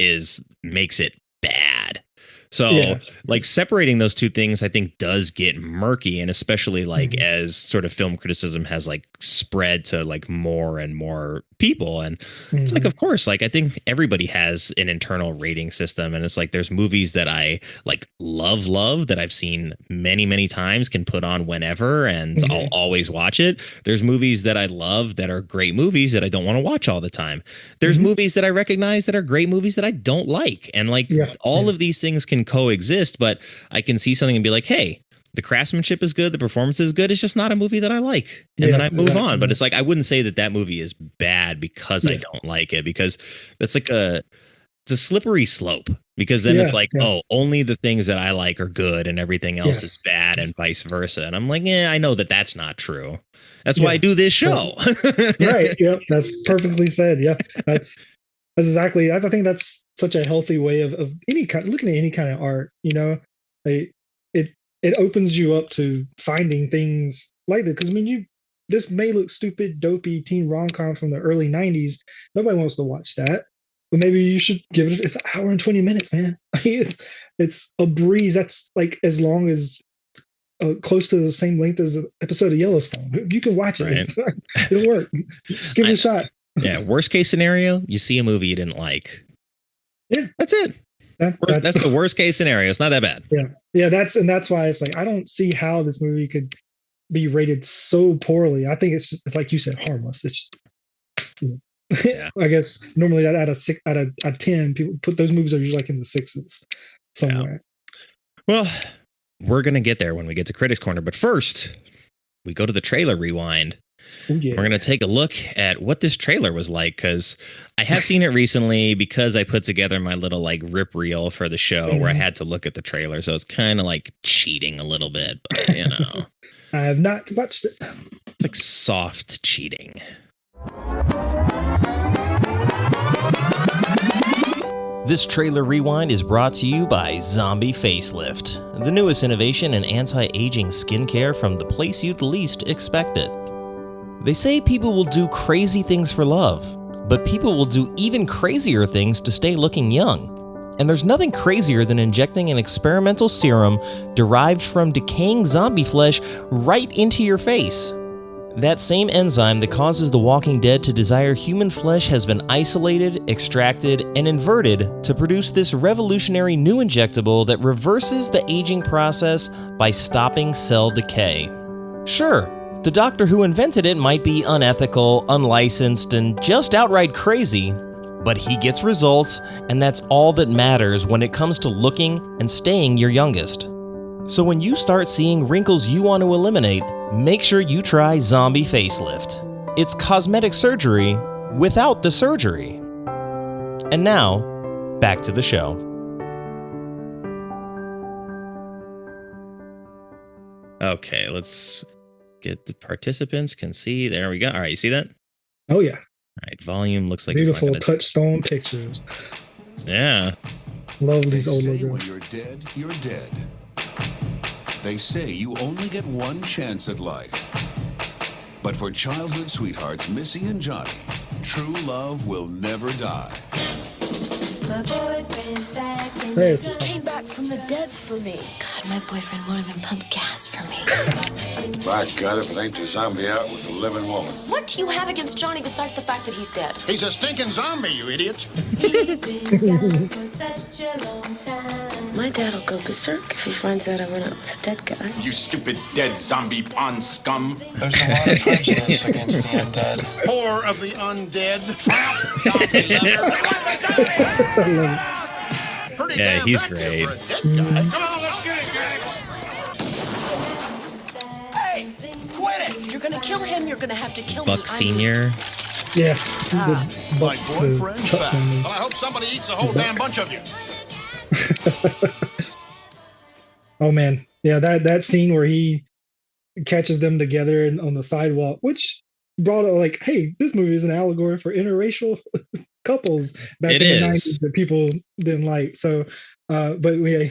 makes it bad. So like separating those two things, I think does get murky. And especially like as sort of film criticism has like spread to like more and more people. And it's like, of course, like I think everybody has an internal rating system. And it's like there's movies that I like love that I've seen many times, can put on whenever, and I'll always watch it. There's movies that I love that are great movies that I don't want to watch all the time. There's movies that I recognize that are great movies that I don't like. And like all of these things can coexist, but I can see something and be like, hey, the craftsmanship is good, the performance is good, it's just not a movie that I like, and then I move on. But it's like I wouldn't say that movie is bad because I don't like it, because that's like it's a slippery slope, because then it's like oh, only the things that I like are good and everything else is bad, and vice versa. And I'm like, I know that that's not true. That's why I do this show. Right. Yep. That's perfectly said. Yeah. That's exactly. I think that's such a healthy way of any kind, looking at any kind of art. It opens you up to finding things like that. Because I mean, this may look stupid, dopey teen rom-com from the early '90s. Nobody wants to watch that, but maybe you should give it. It's an hour and 20 minutes, man. It's a breeze. That's like as long as close to the same length as an episode of Yellowstone. You can watch it. Right. It'll work. Just give it a shot. Yeah. Worst case scenario, you see a movie you didn't like. Yeah. That's it. That's the worst case scenario. It's not that bad. Yeah. Yeah. That's why it's like, I don't see how this movie could be rated so poorly. I think it's like you said, harmless. It's Yeah. I guess normally out of 10, people put those movies are usually like in the sixes somewhere. Well, we're going to get there when we get to Critics Corner. But first, we go to the trailer rewind. Ooh, yeah. We're going to take a look at what this trailer was like, because I have seen it recently because I put together my little like rip reel for the show where I had to look at the trailer. So it's kind of like cheating a little bit, but you know. I have not watched it. It's like soft cheating. This trailer rewind is brought to you by Zombie Facelift, the newest innovation in anti-aging skincare from the place you'd least expect it. They say people will do crazy things for love, but people will do even crazier things to stay looking young. And there's nothing crazier than injecting an experimental serum derived from decaying zombie flesh right into your face. That same enzyme that causes the walking dead to desire human flesh has been isolated, extracted, and inverted to produce this revolutionary new injectable that reverses the aging process by stopping cell decay. Sure, the doctor who invented it might be unethical, unlicensed, and just outright crazy, but he gets results, and that's all that matters when it comes to looking and staying your youngest. So when you start seeing wrinkles you want to eliminate, make sure you try Zombie Facelift. It's cosmetic surgery without the surgery. And now, back to the show. Okay, let's get the participants can see. There we go. All right, you see that? Oh, yeah. All right, volume looks like beautiful touchstone pictures. Yeah. Love these old logos. logos. When you're dead, you're dead. They say you only get one chance at life. But for childhood sweethearts Missy and Johnny, true love will never die. There's He came back from the dead for me. God, my boyfriend won't even pump gas for me. By God, if it ain't the zombie out with a living woman. What do you have against Johnny besides the fact that he's dead? He's a stinking zombie, you idiot. My dad'll go berserk if he finds out I went out with a dead guy. You stupid dead zombie pond scum. There's a lot of prejudice against the undead. Whore of the undead. Yeah, he's great. Come on, let's get it, guys. Hey, quit it! If you're gonna kill him, you're gonna have to kill me. Buck Senior. Yeah. My boyfriend's back. Well, I hope somebody eats a whole damn bunch of you. Oh man, yeah, that scene where he catches them together on the sidewalk, which brought up like, hey, this movie is an allegory for interracial couples back in the 90s that people didn't like. So, but yeah,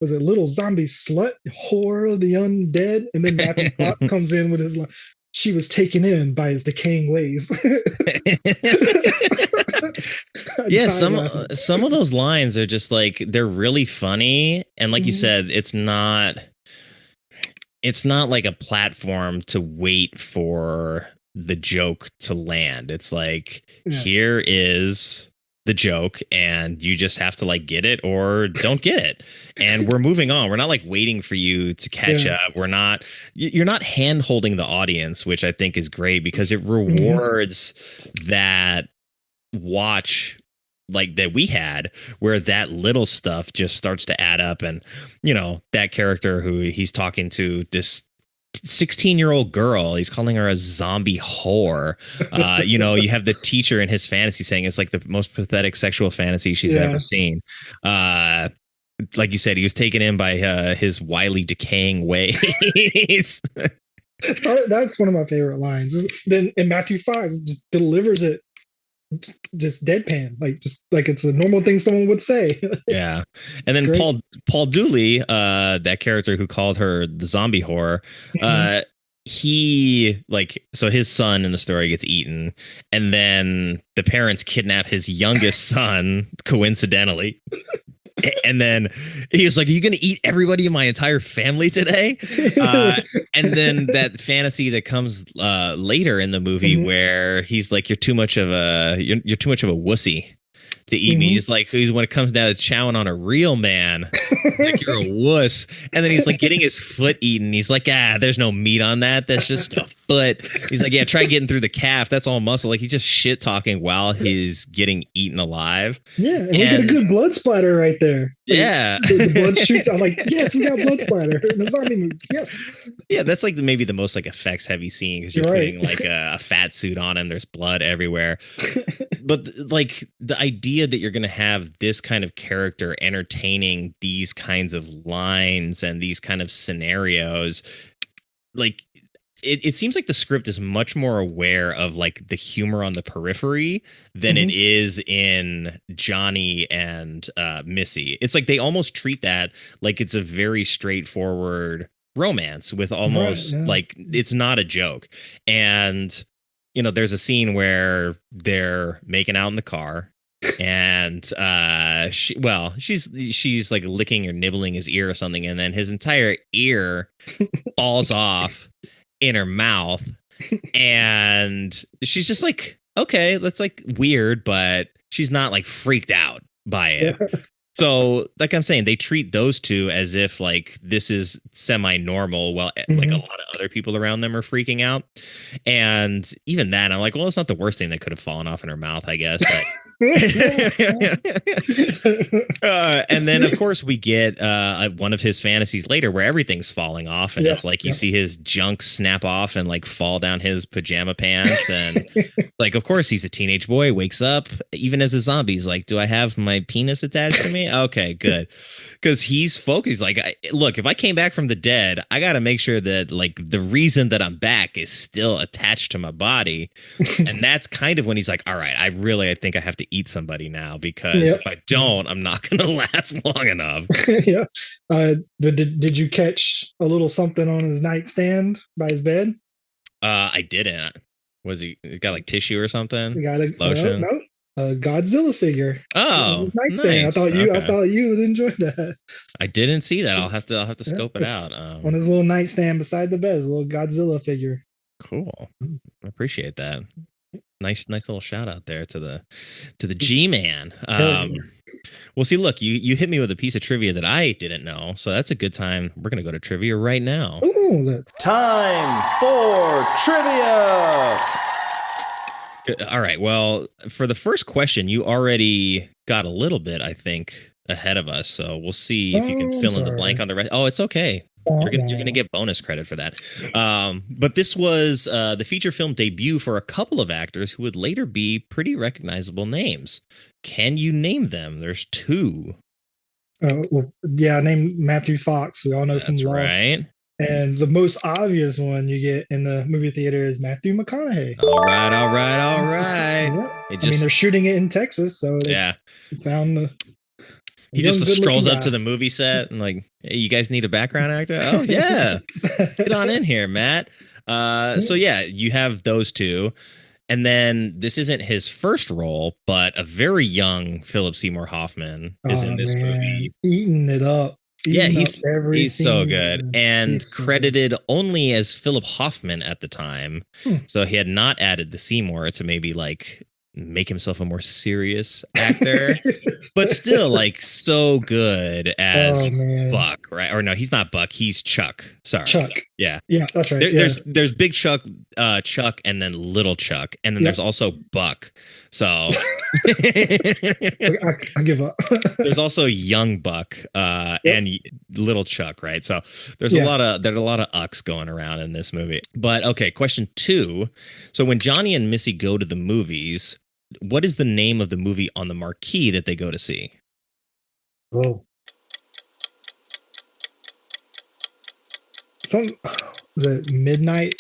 was it little zombie slut whore of the undead, and then Matthew Fox comes in with his she was taken in by his decaying ways. Yeah, some of those lines are just like, they're really funny, and like you said, it's not like a platform to wait for the joke to land. It's like, here is the joke, and you just have to like get it or don't get it, and we're moving on. We're not like waiting for you to catch up. You're not hand holding the audience, which I think is great because it rewards that watch like that we had, where that little stuff just starts to add up. And you know, that character who he's talking to, this 16-year-old girl, he's calling her a zombie whore. You know, you have the teacher in his fantasy saying it's like the most pathetic sexual fantasy she's ever seen. Like you said, he was taken in by his wily decaying ways. That's one of my favorite lines. Then and Matthew Fox just delivers it just deadpan, like it's a normal thing someone would say. Yeah. And then Paul Dooley, that character who called her the zombie whore, he so his son in the story gets eaten, and then the parents kidnap his youngest son coincidentally. And then he was like, are you going to eat everybody in my entire family today? And then that fantasy that comes later in the movie where he's like, you're too much of a wussy to eat me. He's like, when it comes down to chowing on a real man, like you're a wuss. And then he's like getting his foot eaten. He's like, there's no meat on that. That's just a foot. He's like, yeah, try getting through the calf. That's all muscle. Like he's just shit talking while he's getting eaten alive. Yeah, and we get a good blood splatter right there. Yeah. The blood shoots. I'm like, yes, we got blood splatter. The zombie movie. Yes. Yeah, that's like maybe the most like effects heavy scene because you're putting like a fat suit on him. There's blood everywhere. But like the idea that you're going to have this kind of character entertaining these kinds of lines and these kind of scenarios, like it seems like the script is much more aware of like the humor on the periphery than it is in Johnny and Missy. It's like they almost treat that like it's a very straightforward romance with almost like it's not a joke. And you know, there's a scene where they're making out in the car and she's like licking or nibbling his ear or something, and then his entire ear falls off in her mouth, and she's just like, okay, that's like weird, but she's not like freaked out by it. So like I'm saying, they treat those two as if like this is semi-normal, well, like a lot of other people around them are freaking out. And even that, I'm like, well, it's not the worst thing that could have fallen off in her mouth, I guess. But and then of course we get one of his fantasies later where everything's falling off, and it's like you see his junk snap off and like fall down his pajama pants, and like of course he's a teenage boy, wakes up even as a zombie, he's like, do I have my penis attached to me? Okay, good. Because he's focused, like, look, if I came back from the dead, I got to make sure that like the reason that I'm back is still attached to my body. And that's kind of when he's like, all right, I think I have to eat somebody now, because if I don't, I'm not going to last long enough. Did you catch a little something on his nightstand by his bed? I didn't. Was he got like tissue or something? He got a lotion? No. A Godzilla figure. Oh, nice. I thought you would enjoy that. I didn't see that. I'll have to scope it out. On his little nightstand beside the bed, his little Godzilla figure. Cool. I appreciate that. Nice little shout out there to the G-Man. Well, see, look, you hit me with a piece of trivia that I didn't know, so that's a good time. We're gonna go to trivia right now. Ooh, time for trivia. All right. Well, for the first question, you already got a little bit, I think, ahead of us. So we'll see if you can fill in the blank on the rest. Oh, it's okay. You're gonna get bonus credit for that. But this was the feature film debut for a couple of actors who would later be pretty recognizable names. Can you name them? There's two. Name Matthew Fox. We all know from Lost. Right. And the most obvious one you get in the movie theater is Matthew McConaughey. All right. Yeah. They're shooting it in Texas, so they found he just strolls up to the movie set and like, hey, you guys need a background actor? Oh yeah, get on in here, Matt. So yeah, you have those two. And then this isn't his first role, but a very young Philip Seymour Hoffman is in this movie. Eating it up. He's so good, and credited only as Philip Hoffman at the time. So he had not added the Seymour to maybe like make himself a more serious actor, but still like so good as Buck, right? Or no, he's not Buck, he's Chuck. Sorry, Chuck. Yeah, that's right. There's Big Chuck, Chuck, and then Little Chuck, and then there's also Buck. So I give up. There's also Young Buck and Little Chuck, right? So there's a lot of ucks going around in this movie. But okay, question 2. So when Johnny and Missy go to the movies, what is the name of the movie on the marquee that they go to see? Oh. The Midnight.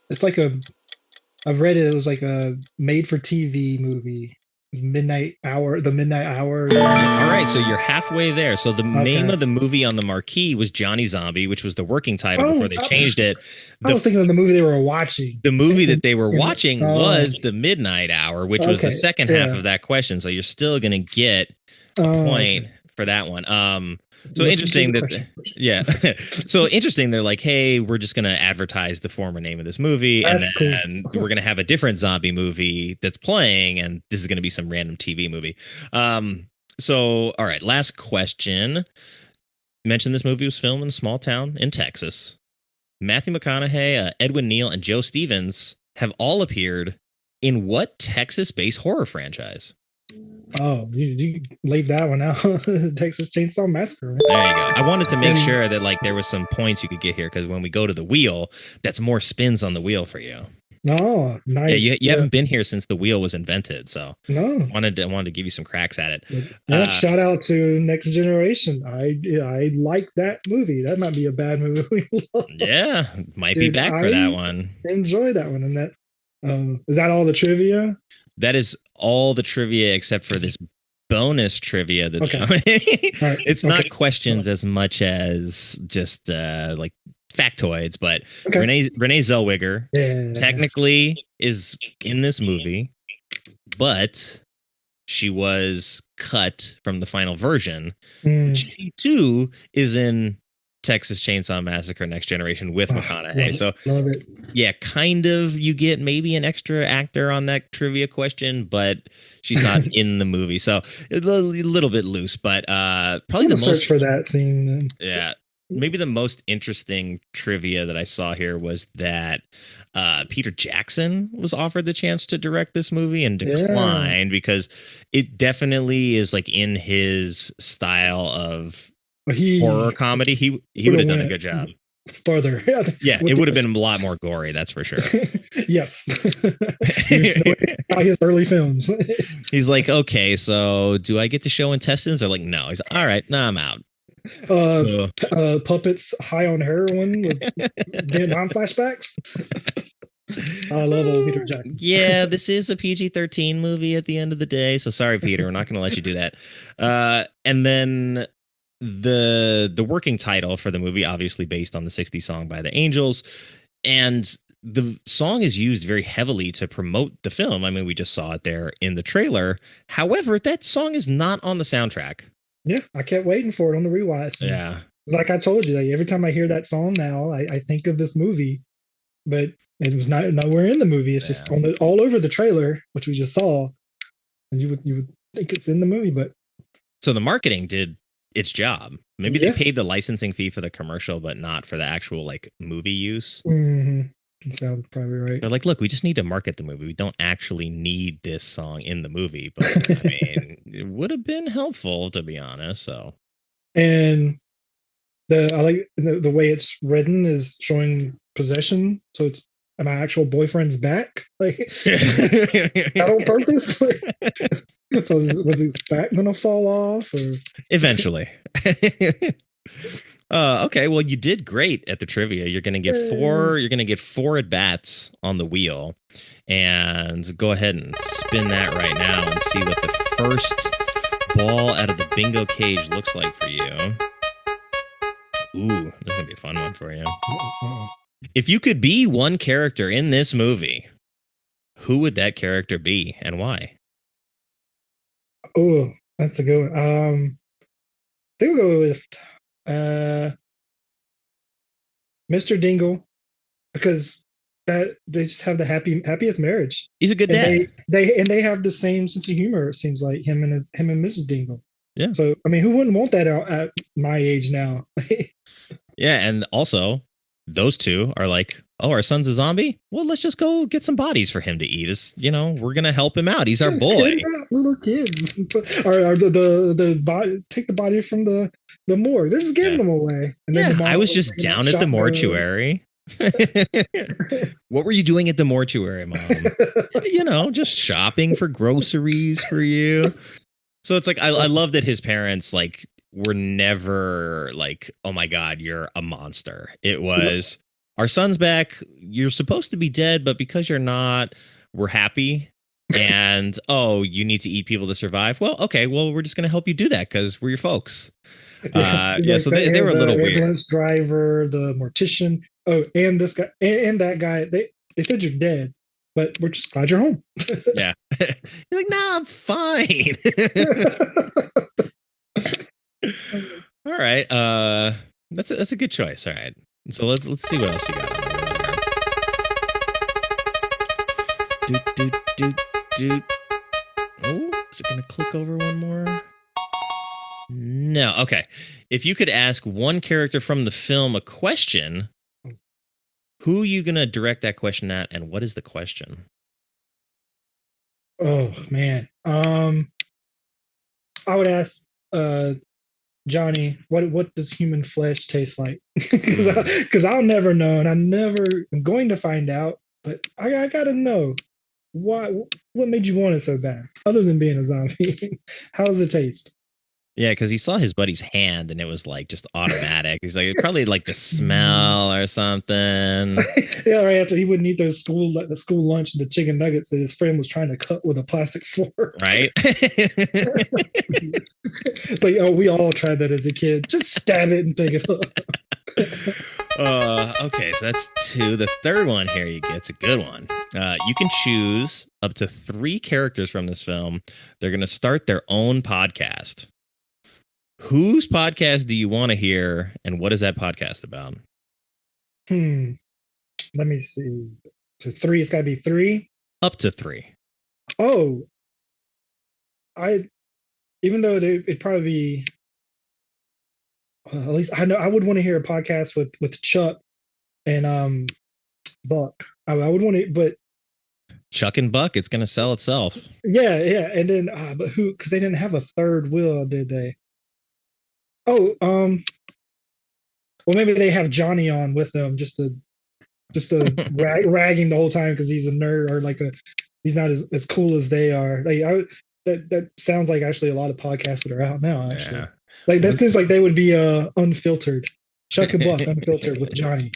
It's like I read it. It was like a made-for-TV movie. Midnight Hour. The Midnight Hour. All right, so you're halfway there. So the name of the movie on the marquee was Johnny Zombie, which was the working title before they changed it. I was thinking of the movie they were watching. The movie that they were watching was The Midnight Hour, which was the second half of that question. So you're still going to get a point for that one. So interesting so interesting. They're like, hey, we're just going to advertise the former name of this movie, and then we're going to have a different zombie movie that's playing, and this is going to be some random TV movie. So, all right, last question. You mentioned this movie was filmed in a small town in Texas. Matthew McConaughey, Edwin Neal, and Joe Stevens have all appeared in what Texas-based horror franchise? Oh, you laid that one out. Texas Chainsaw Massacre. Man. There you go. I wanted to make sure that like there was some points you could get here because when we go to the wheel, that's more spins on the wheel for you. Oh, nice. Yeah, you haven't been here since the wheel was invented, so no, I wanted to give you some cracks at it. Yeah, shout out to Next Generation. I like that movie. That might be a bad movie. Yeah, might be back for that one. Enjoy that one. And that is that all the trivia? That is all the trivia except for this bonus trivia that's coming. Right. It's not questions as much as just like factoids, but Renee Zellweger technically is in this movie, but she was cut from the final version. She too is in Texas Chainsaw Massacre Next Generation with McConaughey. Love it. Yeah, kind of you get maybe an extra actor on that trivia question, but she's not in the movie. So a little bit loose, but probably the most search for that scene. Then. Yeah. Maybe the most interesting trivia that I saw here was that Peter Jackson was offered the chance to direct this movie and declined because it definitely is like in his style of horror comedy. He would have done a good job. Further. Yeah, it would have been a lot more gory, that's for sure. Yes. His early films. He's like, okay, so do I get to show intestines? They're like, no. He's like, all right, I'm out. Puppets high on heroin with Vietnam flashbacks. I love old Peter Jackson. Yeah, this is a PG-13 movie at the end of the day, so sorry, Peter, we're not going to let you do that. And then the working title for the movie, obviously based on the 60s song by the Angels, and the song is used very heavily to promote the film. I mean, we just saw it there in the trailer. However, that song is not on the soundtrack. Yeah, I kept waiting for it on the rewatch. Yeah. Like I told you, like, every time I hear that song now, I think of this movie, but it was nowhere in the movie. It's just on all over the trailer, which we just saw, and you would think it's in the movie, but so the marketing did its job. Maybe they paid the licensing fee for the commercial, but not for the actual like movie use. Mm-hmm. Sounds probably right. They're like, look, we just need to market the movie. We don't actually need this song in the movie, but I mean, it would have been helpful to be honest. So, and I like the way it's written is showing possession, so it's my actual boyfriend's back, like that on purpose. So was his back gonna fall off, or eventually? Okay, well, you did great at the trivia. You're gonna get four. You're gonna get 4 at bats on the wheel, and go ahead and spin that right now and see what the first ball out of the bingo cage looks like for you. Ooh, this is gonna be a fun one for you. If you could be one character in this movie, who would that character be and why? Oh, that's a good one. I think we'll go with Mr. Dingle, because that they just have the happiest marriage. He's a good dad. They have the same sense of humor. It seems like him and Mrs. Dingle. Yeah. So I mean, who wouldn't want that at my age now? Yeah, and also those two are like, oh, our son's a zombie? Well, let's just go get some bodies for him to eat. We're going to help him out. He's our boy. Little kids. Or the body, take the body from the morgue. They're just giving them away. And then I was just down at the mortuary. What were you doing at the mortuary, Mom? Just shopping for groceries for you. So it's like, I love that his parents, like, were never like, oh my God, you're a monster. It was, our son's back. You're supposed to be dead, but because you're not, we're happy. And, oh, you need to eat people to survive. Well, okay, well, we're just going to help you do that because we're your folks. So they were a little weird. The ambulance driver, the mortician. Oh, and this guy and that guy, they said you're dead, but we're just glad you're home. Yeah. You're like, nah, I'm fine. right. That's a good choice. All right. So let's see what else you got. Oh, is it gonna click over one more? No. Okay. If you could ask one character from the film a question, who are you gonna direct that question at, and what is the question? Oh man. I would ask Johnny, what does human flesh taste like? Because I'll never know, and I'm going to find out. But I gotta know why. What made you want it so bad, other than being a zombie? How does it taste? Yeah, because he saw his buddy's hand and it was like just automatic. He's like, probably like the smell or something. Yeah, right after he wouldn't eat the school lunch, the chicken nuggets that his friend was trying to cut with a plastic fork. Right. It's like, oh, we all tried that as a kid. Just stab it and pick it up. Okay, so that's 2. The third one here it's a good one. You can choose up to 3 characters from this film. They're going to start their own podcast. Whose podcast do you want to hear, and what is that podcast about? Let me see. So 3, it's got to be 3? Up to 3. Oh. Even though it'd probably be, at least I know I would want to hear a podcast with Chuck and Buck. I would want to, but Chuck and Buck, it's going to sell itself. Yeah, and then but who? Because they didn't have a third wheel, did they? Oh, well, maybe they have Johnny on with them just to ragging the whole time because he's a nerd or he's not as cool as they are. That sounds like actually a lot of podcasts that are out now. Actually, yeah. That seems like they would be unfiltered. Chuck and Buck unfiltered with Johnny.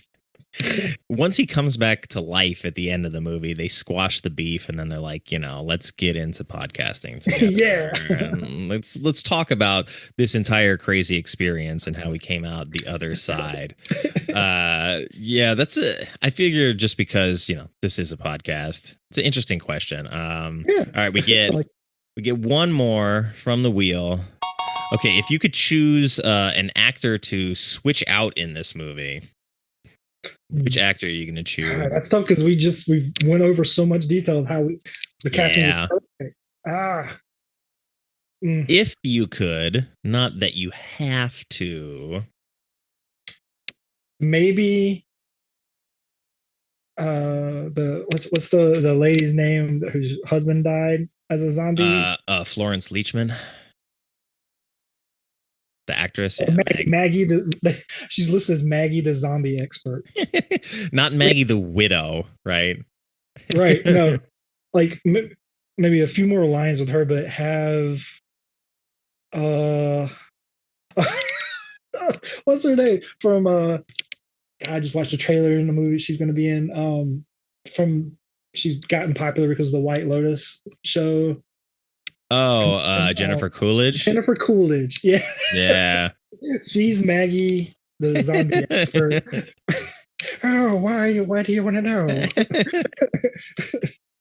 Once he comes back to life at the end of the movie, they squash the beef and then they're like, let's get into podcasting together. Yeah. And let's talk about this entire crazy experience and how we came out the other side. Yeah, that's it. I figure just because, this is a podcast, it's an interesting question. All right, we get one more from the wheel. Okay, if you could choose an actor to switch out in this movie, which actor are you going to choose? That's tough because we went over so much detail of how the casting was perfect. If you could, not that you have to. Maybe what's the lady's name whose husband died as a zombie? Florence Leachman. The actress, Maggie. She's listed as Maggie, the zombie expert. Not Maggie, the widow, right? Right. No, maybe a few more lines with her, but have what's her name from? I just watched a trailer in the movie she's going to be in. She's gotten popular because of the White Lotus show. Oh, Jennifer Coolidge. Jennifer Coolidge, yeah. Yeah. She's Maggie, the zombie expert. Oh, why do you want to know?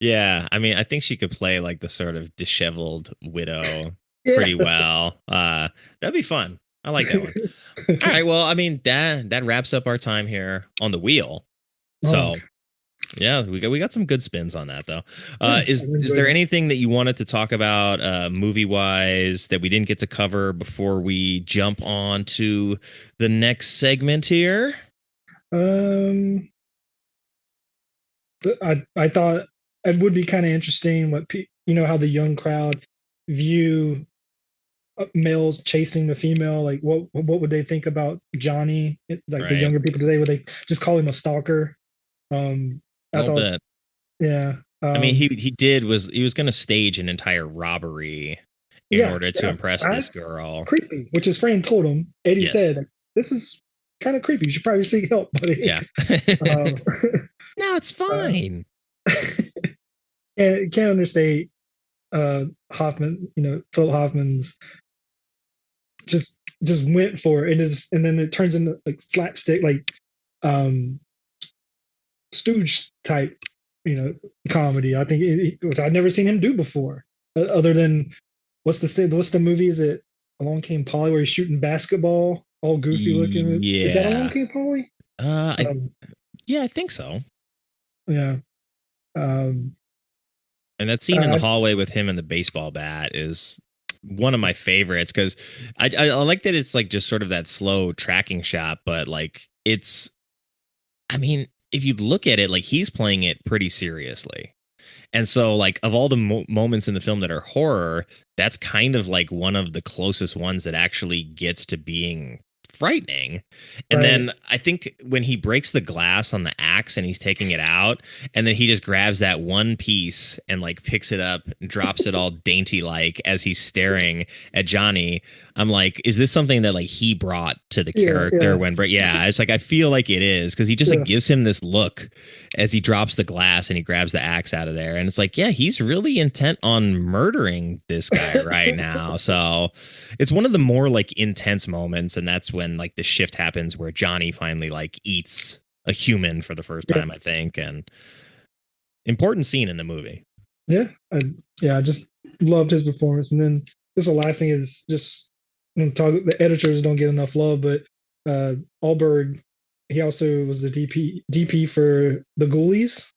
Yeah, I mean, I think she could play the sort of disheveled widow pretty well. That'd be fun. I like that one. All right, well, I mean, that wraps up our time here on the wheel. So. Yeah, we got some good spins on that though. Is there anything that you wanted to talk about movie wise that we didn't get to cover before we jump on to the next segment here? I thought it would be kind of interesting what how the young crowd view males chasing the female. What would they think about Johnny? The younger people today, would they just call him a stalker? I thought, yeah. I mean, he was going to stage an entire robbery in order to impress this girl. Creepy, which his friend told him. Eddie said, "This is kind of creepy. You should probably seek help, buddy." Yeah. No, it's fine. Can't understate Hoffman. Phil Hoffman's just went for it, and then it turns into slapstick, stooge type, comedy. I think which I've never seen him do before, other than what's the movie? Is it Along Came Polly where he's shooting basketball all goofy looking. Yeah. Is that Along King Polly? Yeah, I think so. Yeah. Um, And that scene in the hallway with him and the baseball bat is one of my favorites because I like that it's like just sort of that slow tracking shot, but like it's, I mean, if you look at it, like he's playing it pretty seriously. And so, like, of all the moments in the film that are horror, that's kind of like one of the closest ones that actually gets to being frightening. And then I think when he breaks the glass on the axe and he's taking it out, and then he just grabs that one piece and like picks it up and drops it all dainty like as he's staring at Johnny. I'm like, is this something that like he brought to the character when it's like I feel like it is because he just like gives him this look as he drops the glass and he grabs the axe out of there, and it's like, yeah, he's really intent on murdering this guy right now. So it's one of the more like intense moments, and that's when like the shift happens where Johnny finally like eats a human for the first time, I think, and important scene in the movie. I just loved his performance. And then this the last thing is just the editors don't get enough love, but Alberg, he also was the DP for The Ghoulies,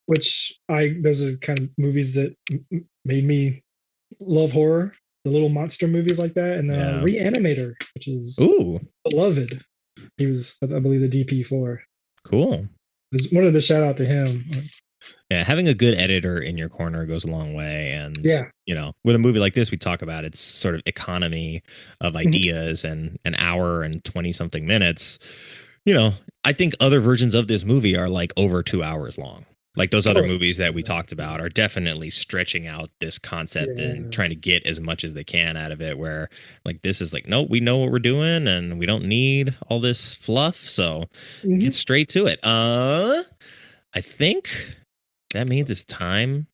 which those are kind of movies that made me love horror, the little monster movies like that, and Reanimator, which is beloved. He was, I believe, the DP for. Cool. Wanted to shout out to him. Yeah, having a good editor in your corner goes a long way. And, you know, with a movie like this, we talk about its sort of economy of ideas and an hour and 20 something minutes. You know, I think other versions of this movie are like over 2 hours long. Like those other movies that we talked about are definitely stretching out this concept and trying to get as much as they can out of it, where like this is like, no, we know what we're doing and we don't need all this fluff. So get straight to it. I think that means it's time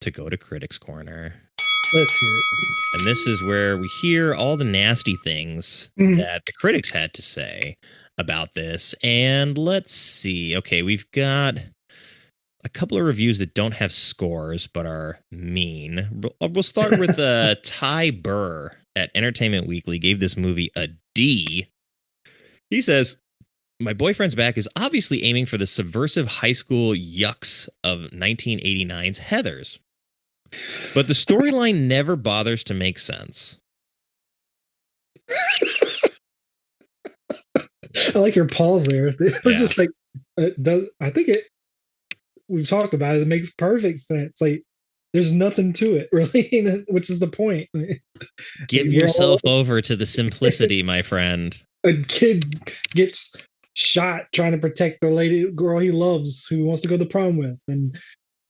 to go to Critics Corner. Let's hear it. And this is where we hear all the nasty things that the critics had to say about this. And let's see. Okay, we've got a couple of reviews that don't have scores but are mean. We'll start with Ty Burr at Entertainment Weekly gave this movie a D. He says, my boyfriend's back is obviously aiming for the subversive high school yucks of 1989's Heathers. But the storyline never bothers to make sense. I like your pause there. It's just like, I think we've talked about it. It makes perfect sense. Like, there's nothing to it, really, which is the point. Give yourself over to the simplicity, my friend. A kid gets shot trying to protect the girl he loves, who wants to go to prom with, and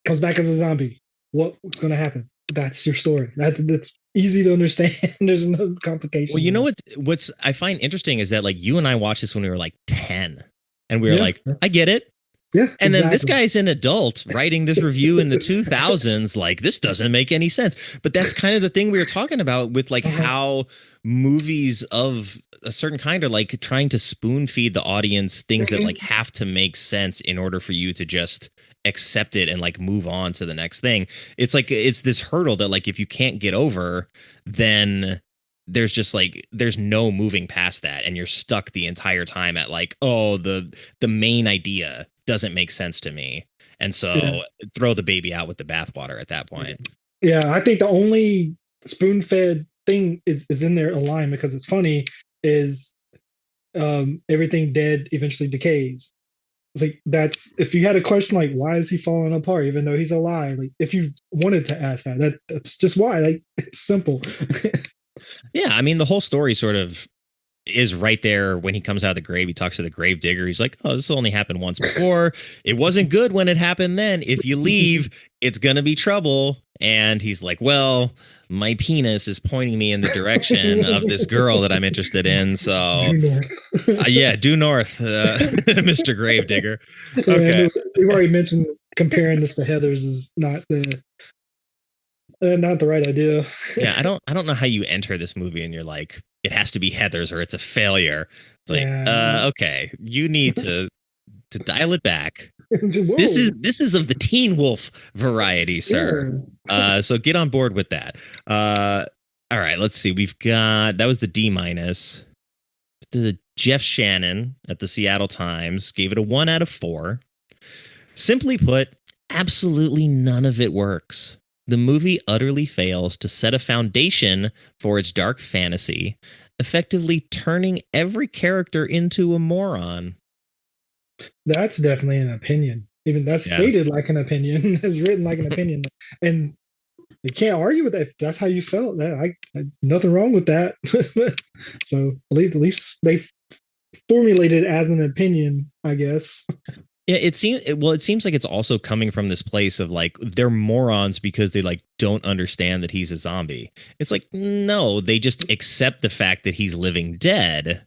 comes back as a zombie. What's going to happen? That's your story. That's easy to understand. There's no complication. Well, you know what's I find interesting is that like you and I watched this when we were like 10, and we were like, I get it. Yeah. And then this guy's an adult writing this review in the 2000s. Like, this doesn't make any sense. But that's kind of the thing we were talking about with like how movies of a certain kind are like trying to spoon feed the audience things that like have to make sense in order for you to just accept it and like move on to the next thing. It's like it's this hurdle that like if you can't get over, then there's just like there's no moving past that, and you're stuck the entire time at like, oh, the main idea doesn't make sense to me, and so throw the baby out with the bathwater at that point. Yeah, I think the only spoon-fed thing is in there aligned because it's funny is everything dead eventually decays. It's like that's if you had a question like why is he falling apart even though he's alive, like if you wanted to ask that's just why, like it's simple. Yeah, I mean the whole story sort of is right there when he comes out of the grave. He talks to the grave digger. He's like, oh, this only happened once before. It wasn't good when it happened then. If you leave, it's gonna be trouble. And he's like, well, my penis is pointing me in the direction of this girl that I'm interested in. So due north, Mr. Gravedigger. Okay. Yeah, we've already mentioned comparing this to Heathers is not the right idea. Yeah, I don't know how you enter this movie and you're like, it has to be Heathers or it's a failure. It's like, okay, you need to dial it back. This is of the Teen Wolf variety, sir. Yeah. So get on board with that. All right, let's see. We've got that was the D-. the Jeff Shannon at the Seattle Times gave it a 1 out of 4. Simply put, absolutely none of it works. The movie utterly fails to set a foundation for its dark fantasy, effectively turning every character into a moron. That's definitely an opinion. Even that's stated like an opinion, is written like an opinion, and you can't argue with that. If that's how you felt, I nothing wrong with that. So at least they formulated it as an opinion, I guess. Yeah, it seems like it's also coming from this place of like they're morons because they like don't understand that he's a zombie. It's like, no, they just accept the fact that he's living dead,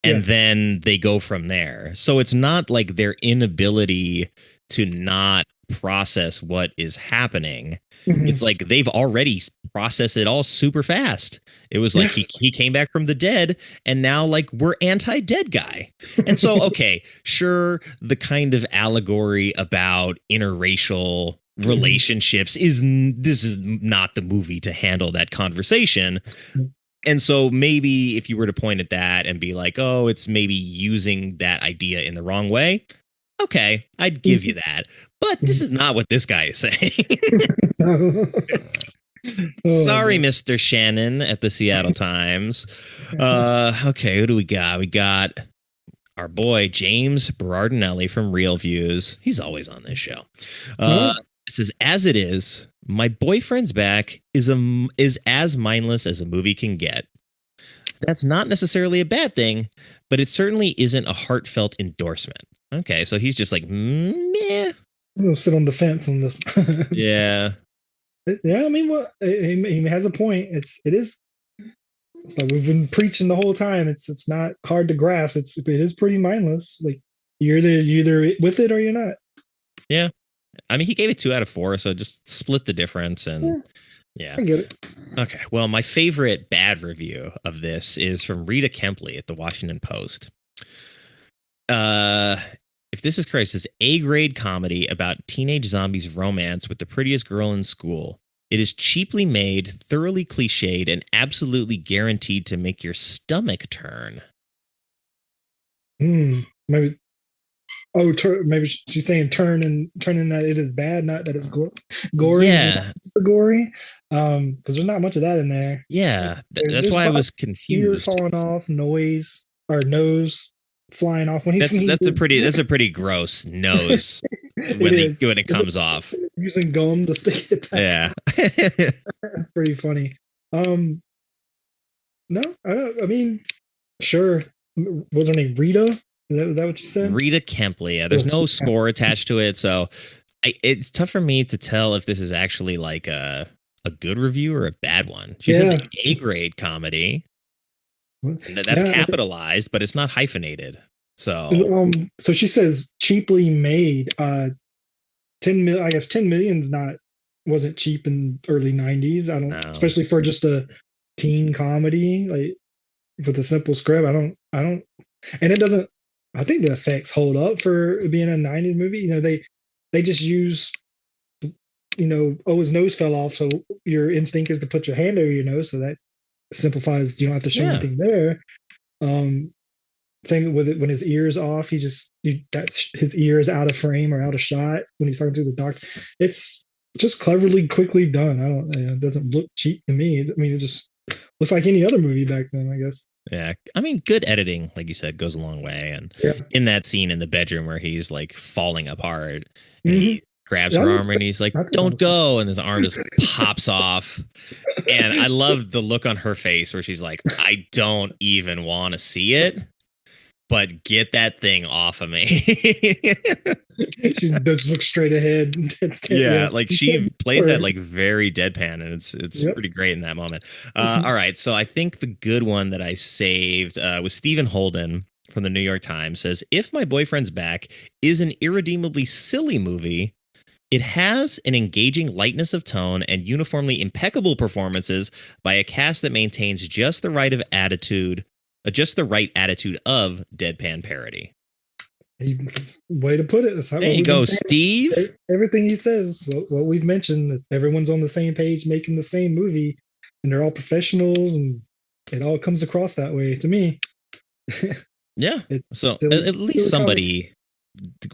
and then they go from there. So it's not like their inability to not process what is happening. Mm-hmm. It's like they've already processed it all super fast. It was like he came back from the dead, and now like we're anti-dead guy. And so, okay, sure, the kind of allegory about interracial relationships is not the movie to handle that conversation. And so maybe if you were to point at that and be like, oh, it's maybe using that idea in the wrong way, okay, I'd give you that. But this is not what this guy is saying. Sorry, Mr. Shannon at the Seattle Times. Okay, who do we got? We got our boy James Berardinelli from Real Views. He's always on this show. It says, as it is, my boyfriend's back is as mindless as a movie can get. That's not necessarily a bad thing, but it certainly isn't a heartfelt endorsement. Okay, so he's just like, meh. I'm gonna sit on the fence on this. Yeah. Yeah, I mean, well, he has a point. It is. It's like we've been preaching the whole time. It's not hard to grasp. It is pretty mindless. Like you're either with it or you're not. Yeah, I mean, he gave it 2 out of 4, so just split the difference and yeah. I get it. Okay, well, my favorite bad review of this is from Rita Kempley at the Washington Post. If this is correct, it says A-grade comedy about teenage zombies romance with the prettiest girl in school. It is cheaply made, thoroughly cliched, and absolutely guaranteed to make your stomach turn. Maybe. Oh, maybe she's saying turning that it is bad, not that it's gory. Yeah, it's the gory. Because there's not much of that in there. Yeah, that's why I was confused. Ear falling off, noise or nose flying off when he sneezes. That's a pretty gross nose when it comes off. Using gum to stick it back. Yeah. That's pretty funny. No, I mean, sure. Was her name Rita? Is that what you said? Rita Kempley. Yeah, there's no score attached to it, so it's tough for me to tell if this is actually like a good review or a bad one. She says an A-grade comedy. That's capitalized, but it's not hyphenated. So she says cheaply made. 10 million. I guess 10 million's wasn't cheap in early 90s. Especially for just a teen comedy, like with a simple script. I don't, and it doesn't. I think the effects hold up for being a 90s movie. You know, they just use, his nose fell off, so your instinct is to put your hand over your nose, so that simplifies. You don't have to show anything there. Same with it when his ear's off. That's his ear is out of frame or out of shot when he's talking to the doctor. It's just cleverly, quickly done. It doesn't look cheap to me. I mean, it just looks like any other movie back then, I guess. Yeah, I mean, good editing, like you said, goes a long way. And in that scene in the bedroom where he's like falling apart, and he grabs her arm and he's like, "Don't go," and his arm just pops off. And I love the look on her face where she's like, "I don't even want to see it, but get that thing off of me." She does look straight ahead. Like she plays that like very deadpan, and it's pretty great in that moment. All right, so I think the good one that I saved was Stephen Holden from the New York Times says, "If My Boyfriend's Back is an irredeemably silly movie, it has an engaging lightness of tone and uniformly impeccable performances by a cast that maintains just the right attitude of deadpan parody." Way to put it. There you go, Steve. Everything he says, what we've mentioned, everyone's on the same page making the same movie, and they're all professionals, and it all comes across that way to me. Yeah. So at least somebody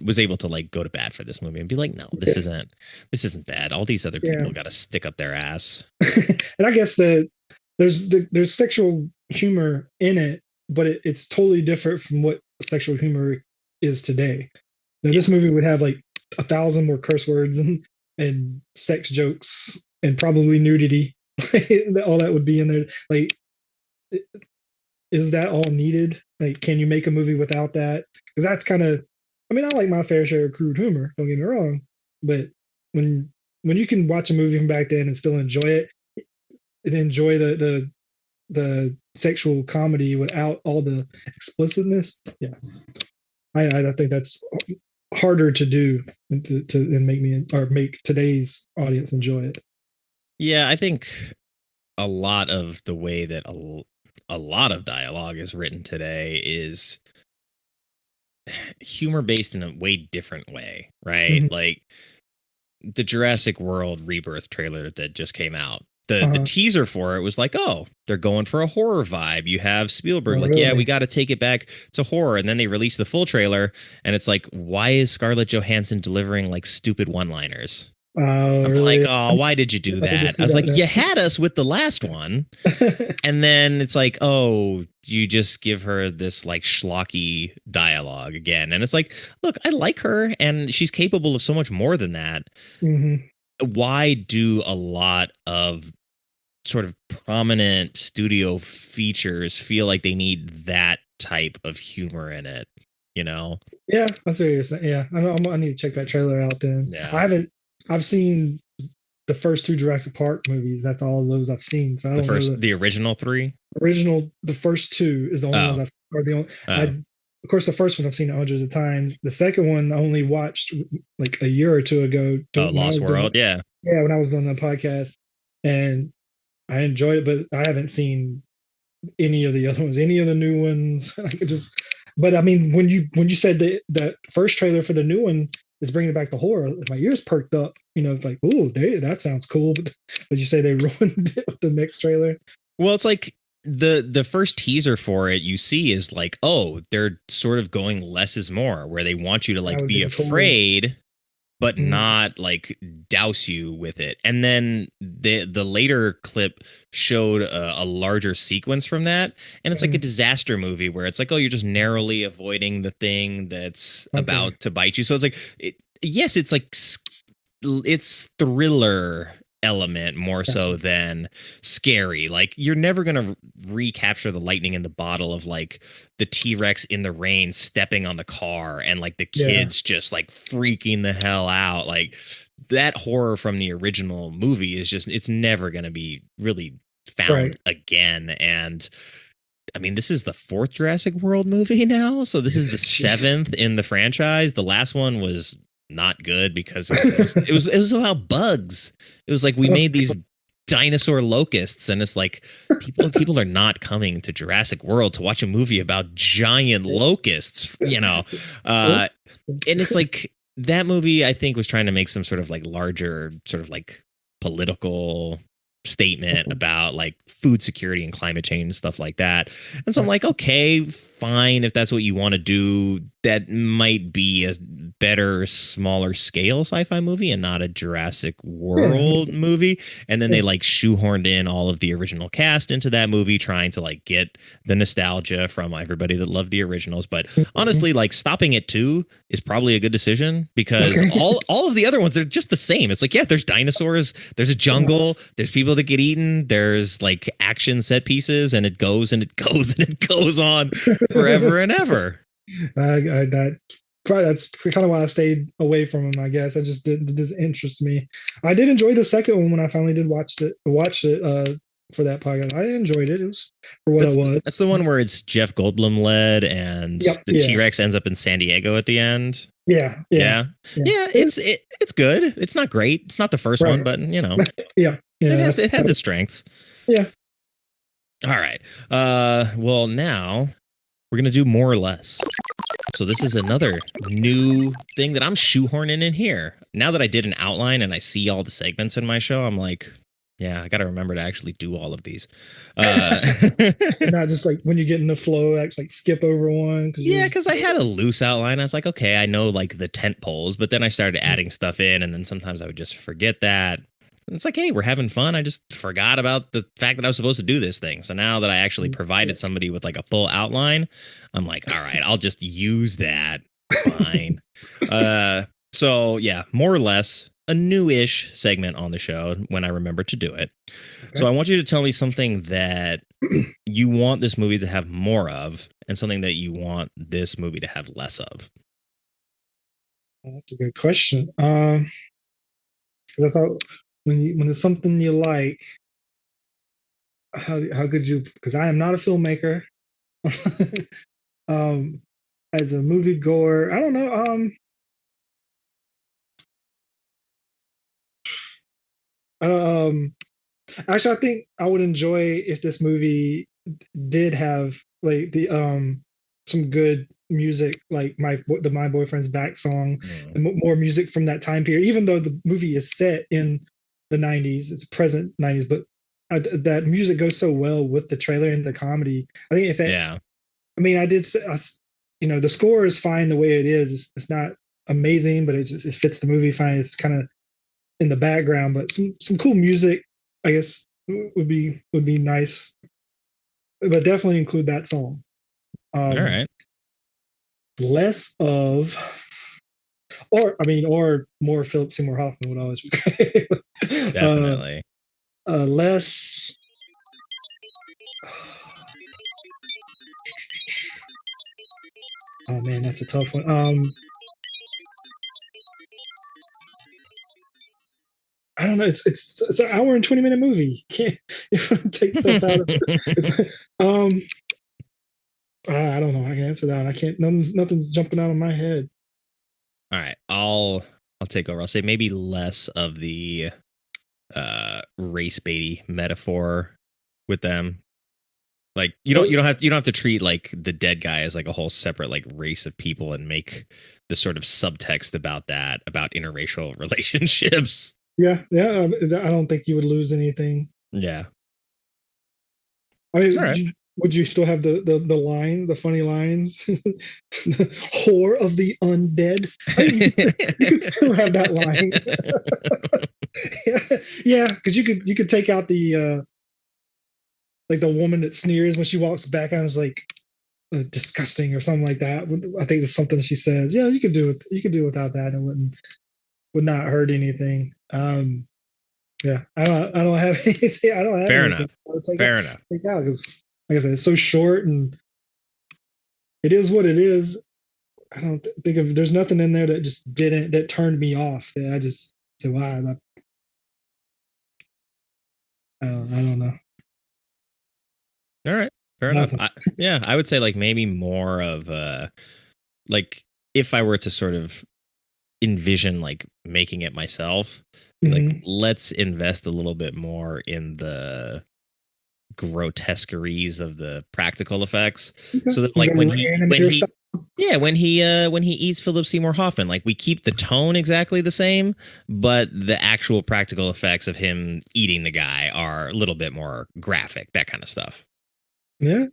was able to like go to bat for this movie and be like, no, this isn't bad. All these other people got to stick up their ass. And I guess that there's sexual humor in it, but it's totally different from what sexual humor is today. This movie would have like 1,000 more curse words and sex jokes and probably nudity. All that would be in there. Like, is that all needed? Like, can you make a movie without that? Because that's kind of, I mean, I like my fair share of crude humor, don't get me wrong, but when you can watch a movie from back then and still enjoy it and enjoy the sexual comedy without all the explicitness, yeah, I think that's harder to do and make today's audience enjoy it. Yeah, I think a lot of the way that a lot of dialogue is written today is humor based in a way different way, right? Mm-hmm. Like the Jurassic World Rebirth trailer that just came out. The teaser for it was like, oh, they're going for a horror vibe. You have Spielberg like, really? Yeah, we got to take it back to horror. And then they release the full trailer and it's like, why is Scarlett Johansson delivering like stupid one-liners? I'm really? Like, oh, why did you do that? I was like, you had us with the last one. And then it's like, oh, you just give her this like schlocky dialogue again. And it's like, look, I like her and she's capable of so much more than that. Mm-hmm. Why do a lot of sort of prominent studio features feel like they need that type of humor in it? You know? Yeah, that's what you're saying. Yeah, I need to check that trailer out then. Yeah. I've seen the first 2 Jurassic Park movies. That's all of those I've seen. So I don't know the original 3. The first 2 is the only ones of course, the first one I've seen hundreds of times. The second one I only watched like a year or two ago. Lost World, yeah, when I was doing the podcast, and I enjoyed it, but I haven't seen any of the other ones, any of the new ones. But I mean, when you said that first trailer for the new one is bringing back the horror, my ears perked up. You know, it's like, ooh, that sounds cool. But you say they ruined it with the next trailer. Well, it's like the first teaser for it you see is like, oh, they're sort of going less is more, where they want you to like be afraid, but not like douse you with it. And then the later clip showed a larger sequence from that. And it's like a disaster movie where it's like, oh, you're just narrowly avoiding the thing that's about to bite you. So it's like, yes, it's like, it's thriller element more so than scary. Like you're never going to recapture the lightning in the bottle of like the T-Rex in the rain stepping on the car and like the kids just like freaking the hell out. Like that horror from the original movie is just, it's never going to be really found again. And I mean, this is the 4th Jurassic World movie now. So this is the 7th in the franchise. The last one was not good because it was about bugs. It was like we made these dinosaur locusts, and it's like people are not coming to Jurassic World to watch a movie about giant locusts, you know. And it's like that movie I think was trying to make some sort of like larger sort of like political statement about like food security and climate change and stuff like that. And so I'm like, okay, fine, if that's what you want to do, that might be a better, smaller scale sci-fi movie and not a Jurassic World movie. And then they like shoehorned in all of the original cast into that movie, trying to like get the nostalgia from everybody that loved the originals. But honestly, like stopping at 2 is probably a good decision because all of the other ones, they're just the same. It's like, yeah, there's dinosaurs, there's a jungle, there's people that get eaten, there's like action set pieces, and it goes and it goes and it goes on forever and ever. That's kind of why I stayed away from them, I guess. It doesn't interest me. I did enjoy the second one when I finally did watch it for that podcast. I enjoyed it. It was for what it was. That's the one where it's Jeff Goldblum led and the T-Rex ends up in San Diego at the end. Yeah. It's good. It's not great. It's not the first one, but you know. It has its strengths. Yeah. All right. Well, now we're gonna do more or less. So this is another new thing that I'm shoehorning in here. Now that I did an outline and I see all the segments in my show, I'm like, Yeah, I got to remember to actually do all of these. Not just like when you get in the flow, like skip over one. Yeah, because I had a loose outline. I was like, okay, I know like the tent poles, but then I started adding stuff in, and then sometimes I would just forget that. And it's like, hey, we're having fun. I just forgot about the fact that I was supposed to do this thing. So now that I actually provided somebody with like a full outline, I'm like, all right, I'll just use that. Fine. So yeah, more or less a new-ish segment on the show when I remember to do it. Okay. So I want you to tell me something that you want this movie to have more of and something that you want this movie to have less of. That's a good question. That's how, when it's something you like, how could you, because I am not a filmmaker. As a movie goer, I don't know. Actually, I think I would enjoy if this movie did have like the some good music, like my boyfriend's back song, and more music from that time period. Even though the movie is set in the '90s, it's present '90s, but that music goes so well with the trailer and the comedy. I think if it, yeah, I mean, I did, you know, the score is fine the way it is. It's not amazing, but it fits the movie fine. It's kind of in the background, but some cool music, I guess, would be nice. But definitely include that song. All right. Less of, or more Philip Seymour Hoffman would always be great. Definitely. Less. Oh man, that's a tough one. I don't know. It's an hour and 20-minute movie. You can't take stuff out of it. I don't know. I can answer that one. I can't. Nothing's jumping out of my head. All right, I'll take over. I'll say maybe less of the race baity metaphor with them. Like you don't have to treat like the dead guy as like a whole separate like race of people and make the sort of subtext about interracial relationships. Yeah. I don't think you would lose anything. Yeah. I mean, right. Would you still have the funny lines? Whore of the undead. I mean, you could still have that line. Yeah, because you could take out the like the woman that sneers when she walks back and is like disgusting or something like that. I think it's something she says. Yeah, you could do it. You could do without that, and would not hurt anything. Yeah, I don't have anything. I don't have fair anything. enough. Fair enough. Take out because, like I said, it's so short and it is what it is. I don't think there's nothing in there that turned me off. That I just said, wow. I don't know. All right, fair enough. I would say like maybe more of like if I were to sort of envision like making it myself, like let's invest a little bit more in the grotesqueries of the practical effects, so that like when he eats Philip Seymour Hoffman, like we keep the tone exactly the same, but the actual practical effects of him eating the guy are a little bit more graphic, that kind of stuff. Yeah,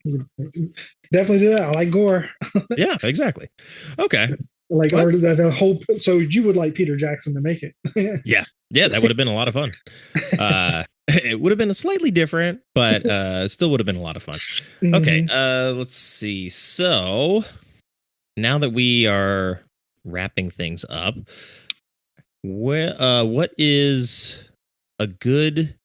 definitely do that. I like gore. Yeah, exactly. Okay. Like or the whole. So you would like Peter Jackson to make it? Yeah, that would have been a lot of fun. It would have been slightly different, but still would have been a lot of fun. Okay, let's see. So now that we are wrapping things up, what is a good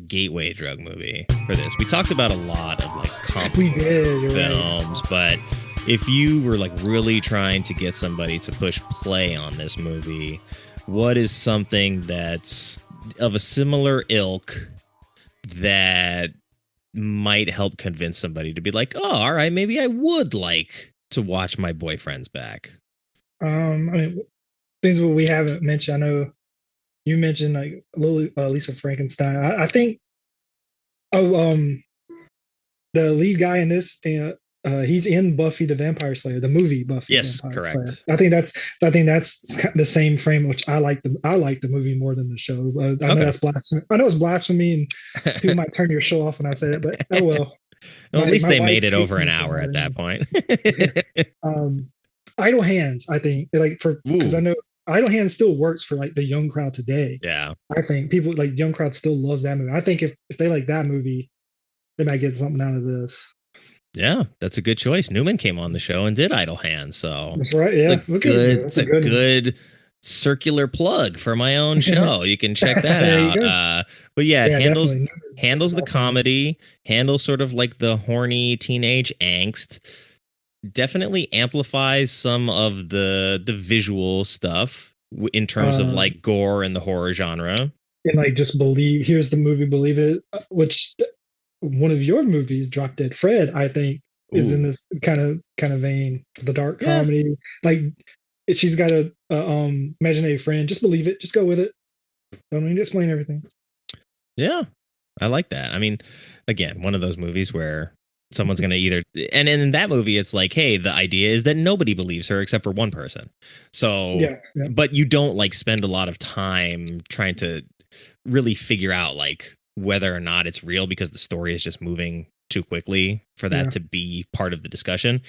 gateway drug movie for this? We talked about a lot of like comedy films, but if you were like really trying to get somebody to push play on this movie, what is something that's of a similar ilk that might help convince somebody to be like, oh, all right, maybe I would like to watch My Boyfriend's Back? I mean, things that we haven't mentioned. I know you mentioned like Lisa Frankenstein. I think the lead guy in this, He's in Buffy the Vampire Slayer, the movie Buffy Yes, the Vampire correct. Slayer. I think that's the same frame, which I like the movie more than the show. I know that's blasphemy. I know it's blasphemy, and people might turn your show off when I say it, but oh well. Well, at least my they wife made it hates over an me for hour at that point. Idle Hands, I think, like because I know Idle Hands still works for like the young crowd today. Yeah, I think people like young crowd still loves that movie. I think if they like that movie, they might get something out of this. Yeah, that's a good choice. Newman came on the show and did Idle Hands, so that's right. Yeah, it's a good circular plug for my own show. You can check that out. But yeah, it handles the comedy, handles sort of like the horny teenage angst. Definitely amplifies some of the visual stuff in terms of like gore and the horror genre. And like just here's the movie, believe it, which one of your movies, Drop Dead Fred, I think is in this kind of vein, the dark comedy. Like she's got a imaginary friend. Just believe it. Just go with it. Don't need to explain everything. Yeah, I like that. I mean, again, one of those movies where someone's going to either, and in that movie, it's like, hey, the idea is that nobody believes her except for one person. So, but you don't like spend a lot of time trying to really figure out like whether or not it's real because the story is just moving too quickly for that to be part of the discussion.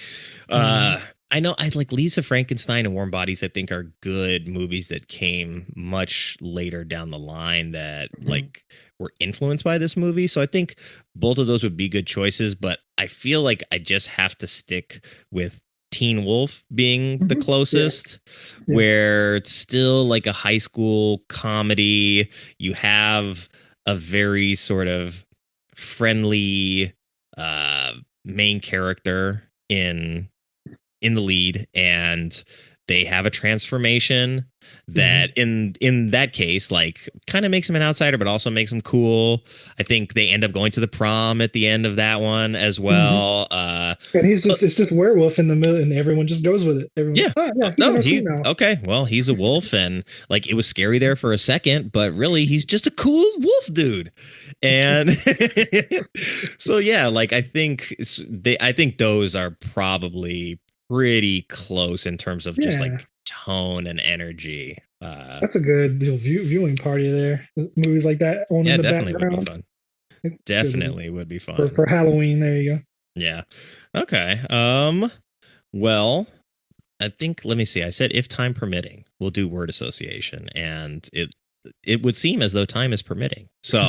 I know I like Lisa Frankenstein and Warm Bodies, I think are good movies that came much later down the line that like were influenced by this movie. So I think both of those would be good choices, but I feel like I just have to stick with Teen Wolf being the closest, where it's still like a high school comedy. You have a very sort of friendly main character in the lead, and they have a transformation that in that case like kind of makes him an outsider but also makes him cool. I think they end up going to the prom at the end of that one as well. And he's just it's this werewolf in the middle and everyone just goes with it. He's a wolf, and like it was scary there for a second, but really he's just a cool wolf dude. And so yeah, like I think those are probably pretty close in terms of just like tone and energy. That's a good viewing party there. Movies like that on in the definitely background. would be fun. Definitely would be fun for Halloween. There you go. Yeah. Okay. Well, I think let me see. I said if time permitting, we'll do word association, and it would seem as though time is permitting. So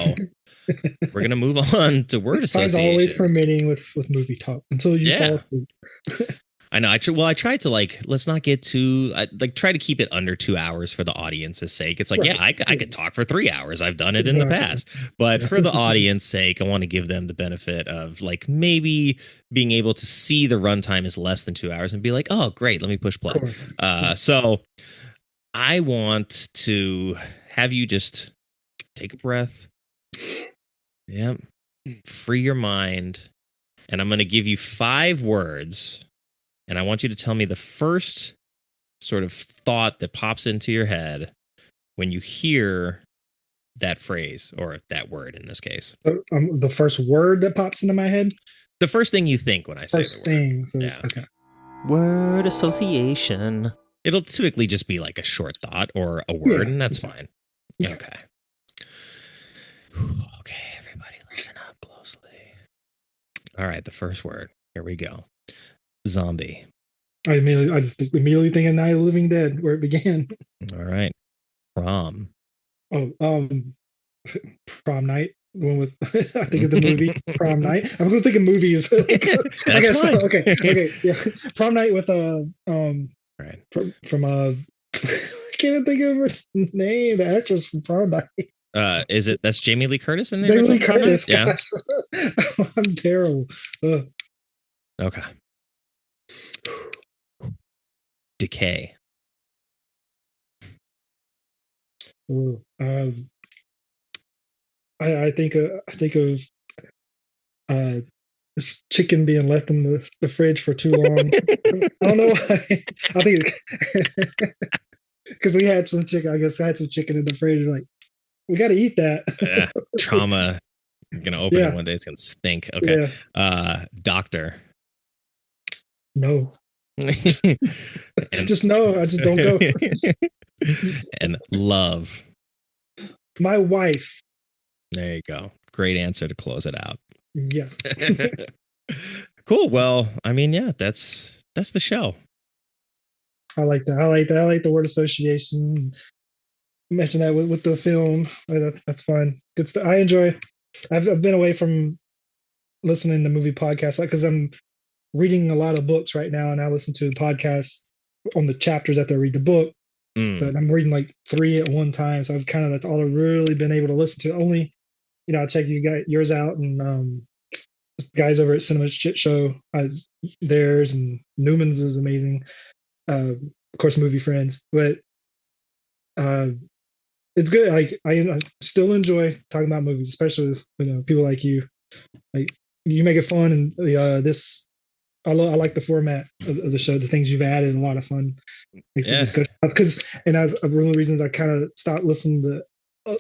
we're gonna move on to word association. Time's always permitting with movie talk until you fall asleep. I know. I tried to like, let's not get too, try to keep it under 2 hours for the audience's sake. It's like, I could talk for 3 hours. I've done it in the past, but for the audience sake, I want to give them the benefit of like maybe being able to see the runtime is less than 2 hours and be like, oh, great. Let me push play. So I want to have you just take a breath. Yep. Free your mind. And I'm going to give you 5 words. And I want you to tell me the first sort of thought that pops into your head when you hear that phrase or that word in this case. The first word that pops into my head? The first thing you think when I say first the word. Thing. So, okay. Word association. It'll typically just be like a short thought or a word, and that's fine. Yeah. Okay. Okay, everybody listen up closely. All right, the first word. Here we go. Zombie. I just immediately think of Night of the Living Dead, where it began. All right. Prom. Prom Night. The one with I think of the movie Prom Night. I'm going to think of movies. I guess. Fine. Okay. Yeah. Prom Night with right. From I can't think of her name. The actress from Prom Night. That's Jamie Lee Curtis in there? Jamie Lee Curtis. Yeah. I'm terrible. Okay. Decay. I think of this chicken being left in the fridge for too long. I don't know why. I think because we had some chicken. I guess I had some chicken in the fridge. Like we got to eat that. Trauma. You're gonna open it one day. It's gonna stink. Okay. Doctor. No. and, Just no. I just don't go. and love. My wife. There you go. Great answer to close it out. Yes. Cool. Well, I mean, yeah, that's the show. I like that. I like the word association. Mention that with the film. That's fun. Good stuff. I enjoy. I've been away from listening to movie podcasts because I'm reading a lot of books right now, and I listen to podcasts on the chapters after I read the book. But I'm reading like 3 at one time, so that's all I've really been able to listen to. Only, I'll check yours out, and guys over at Cinema Shit Show, theirs and Newman's is amazing. Of course, Movie Friends, but it's good. Like I still enjoy talking about movies, especially with people like you. Like you make it fun, and this I like the format of the show. The things you've added, a lot of fun. Because and as one of the reasons I kind of stopped listening to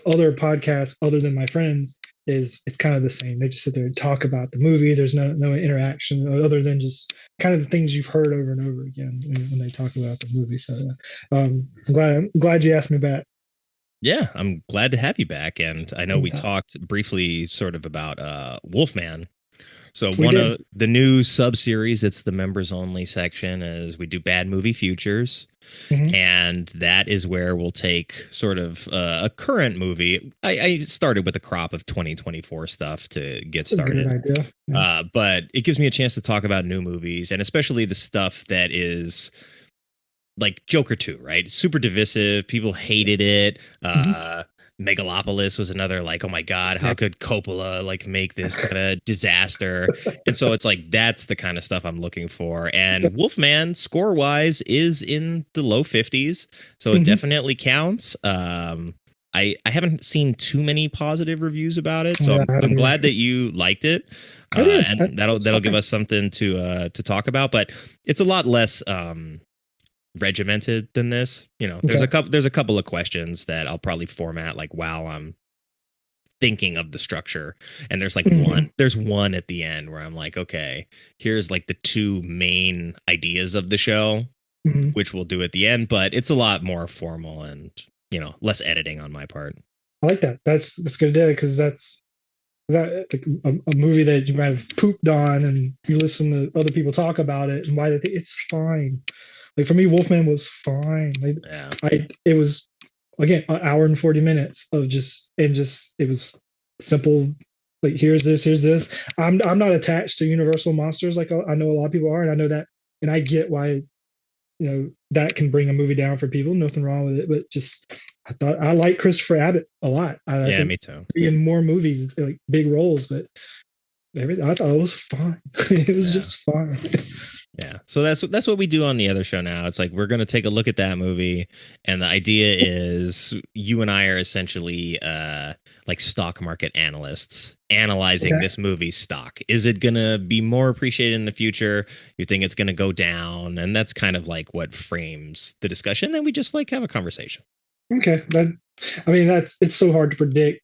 other podcasts other than my friends is it's kind of the same. They just sit there and talk about the movie. There's no interaction other than just kind of the things you've heard over and over again when they talk about the movie. So I'm glad you asked me back. Yeah, I'm glad to have you back. And I know we talked briefly sort of about Wolfman. So one of the new sub-series, it's the members only section, is we do bad movie futures. Mm-hmm. And that is where we'll take sort of a current movie. I started with a crop of 2024 stuff to get started. A good idea. Yeah. But it gives me a chance to talk about new movies, and especially the stuff that is like Joker 2, right? Super divisive. People hated it. Megalopolis was another like, oh my God, how could Coppola like make this kind of disaster? And so it's like, that's the kind of stuff I'm looking for. And Wolfman, score wise, is in the low 50s. So it definitely counts. I haven't seen too many positive reviews about it. So I'm glad that you liked it. And that'll give us something to talk about. But it's a lot less regimented than this. There's a couple of questions that I'll probably format like while I'm thinking of the structure, and there's like one at the end where I'm like, okay, here's like the 2 main ideas of the show, which we'll do at the end, but it's a lot more formal and less editing on my part. I like that. That's good idea, because that's like a movie that you might have pooped on and you listen to other people talk about it and why they think it's fine. Like for me, Wolfman was fine. It was again an hour and 40 minutes of it was simple. Like here's this. I'm not attached to Universal monsters like I know a lot of people are, and I know that, and I get why that can bring a movie down for people. Nothing wrong with it, but just I like Christopher Abbott a lot. I me too. In more movies, like big roles, but everything I thought it was fine. It was just fine. Yeah. So that's what we do on the other show now. It's like we're going to take a look at that movie, and the idea is you and I are essentially like stock market analysts analyzing this movie's stock. Is it going to be more appreciated in the future? You think it's going to go down? And that's kind of like what frames the discussion. Then we just like have a conversation. Okay. It's so hard to predict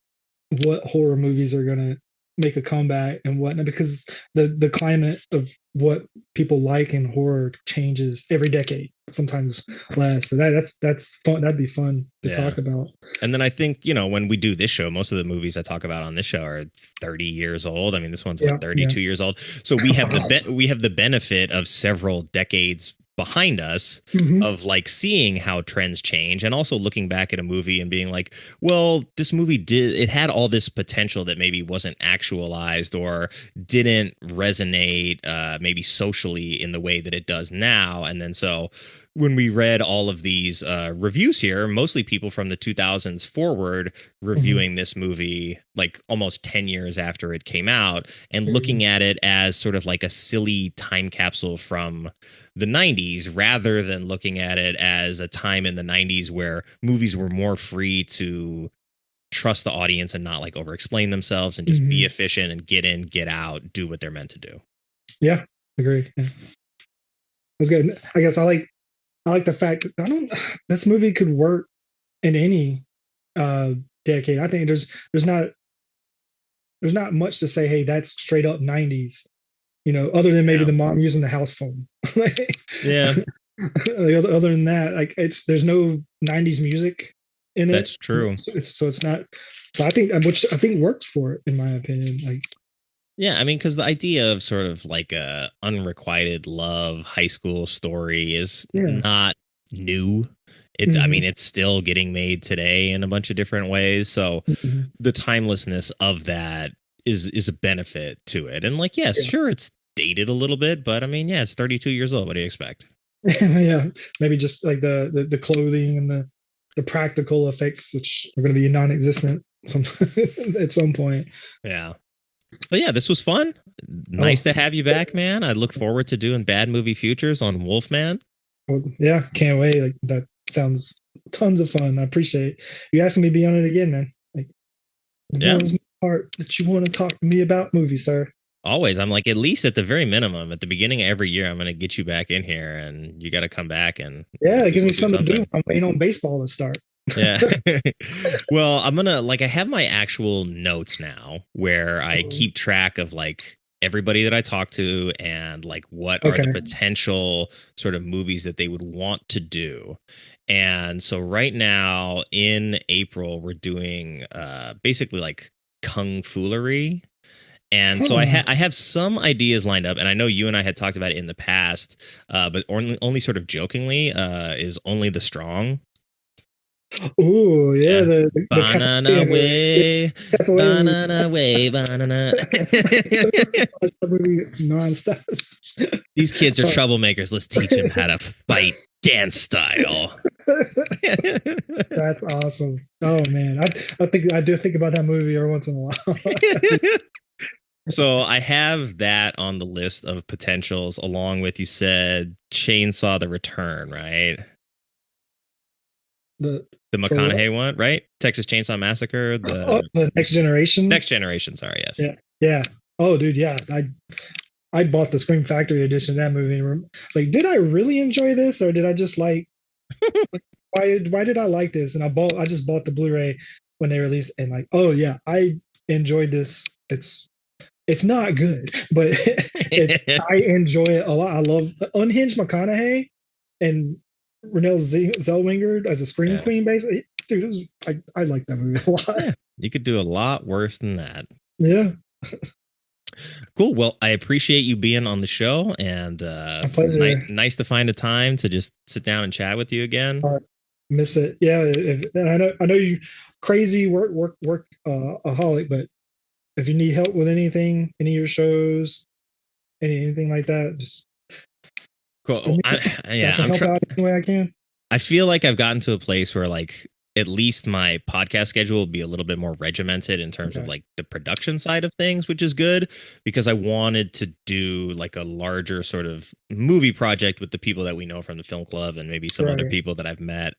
what horror movies are going to make a comeback and whatnot, because the climate of what people like in horror changes every decade, sometimes less. So that's fun. That'd be fun to talk about. And then I think when we do this show, most of the movies I talk about on this show are 30 years old. I mean, this one's 32 years old. So we have the benefit of several decades behind us of like seeing how trends change, and also looking back at a movie and being like, well, this movie it had all this potential that maybe wasn't actualized or didn't resonate maybe socially in the way that it does now. And then so when we read all of these reviews here, mostly people from the 2000s forward reviewing this movie like almost 10 years after it came out, and looking at it as sort of like a silly time capsule from the 90s, rather than looking at it as a time in the 90s where movies were more free to trust the audience and not like over explain themselves and just be efficient and get in, get out, do what they're meant to do. Yeah, agreed. Yeah. It was good. I guess I like the fact that this movie could work in any decade. I think there's not much to say, hey, that's straight up 90s. other than maybe the mom using the house phone. Yeah. Other than that, like there's no 90s music in it. That's true. It's not. So I think, which I think works for it, in my opinion. Like, yeah, I mean, because the idea of sort of like a unrequited love high school story is not new. It's, I mean, it's still getting made today in a bunch of different ways. So the timelessness of that is a benefit to it. And like, yes, sure, it's dated a little bit, but I mean, yeah, it's 32 years old. What do you expect? Yeah, maybe just like the clothing and the practical effects, which are going to be non-existent at some point. Yeah. But yeah, this was fun. Nice to have you back, man. I look forward to doing Bad Movie Futures on Wolfman. Well, yeah, can't wait. Like, that sounds tons of fun. I appreciate you asking me to be on it again, man. Like, there's my part that you want to talk to me about movies, sir. Always. I'm like, at least at the very minimum, at the beginning of every year, I'm going to get you back in here, and you got to come back. And it gives me something to do. I'm waiting on baseball to start. Yeah. Well, I'm going to, like, I have my actual notes now where I keep track of like everybody that I talk to and like what are the potential sort of movies that they would want to do. And so right now in April, we're doing basically like kung foolery. And so I have some ideas lined up, and I know you and I had talked about it in the past, but only sort of jokingly, is Only the Strong. Oh yeah, the banana way, banana way, banana. Non-stop. These kids are troublemakers. Let's teach them how to fight dance style. That's awesome. Oh man, I think I do think about that movie every once in a while. So I have that on the list of potentials, along with, you said, Chainsaw the Return, right? The McConaughey one, right? Texas Chainsaw Massacre. The Next Generation. Next Generation. Sorry, yes. Yeah. Oh, dude, yeah. I bought the Scream Factory edition of that movie. Like, did I really enjoy this, or did I just like? why did I like this? And I just bought the Blu-ray when they released, and like, oh yeah, I enjoyed this. It's not good, but I enjoy it a lot. I love Unhinged McConaughey and Renee Zellweger as a Scream Queen, basically. Dude, I like that movie a lot. Yeah, you could do a lot worse than that. Yeah. Cool. Well, I appreciate you being on the show, and nice to find a time to just sit down and chat with you again. Miss it. Yeah. I know you crazy workaholic, but if you need help with anything, any of your shows, anything like that, just cool. I'm help out any way I can. I feel like I've gotten to a place where like at least my podcast schedule will be a little bit more regimented in terms of like the production side of things, which is good because I wanted to do like a larger sort of movie project with the people that we know from the film club and maybe some other people that I've met.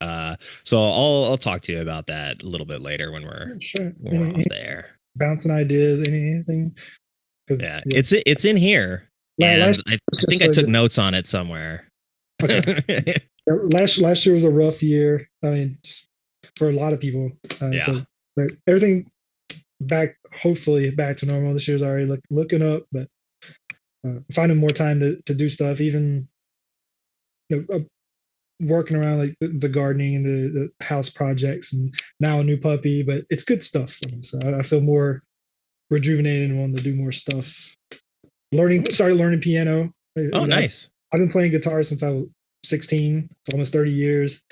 So I'll talk to you about that a little bit later when we're off there. Bouncing ideas, anything. Yeah, it's in here. And I think I took notes on it somewhere. Okay. Last year was a rough year. I mean, just for a lot of people. So everything hopefully back to normal. This year's already looking up, but finding more time to do stuff, even working around like the gardening and the house projects, and now a new puppy. But it's good stuff. So I feel more rejuvenated and wanting to do more stuff. Started learning piano. Oh, nice. I've been playing guitar since I was 16. It's almost 30 years.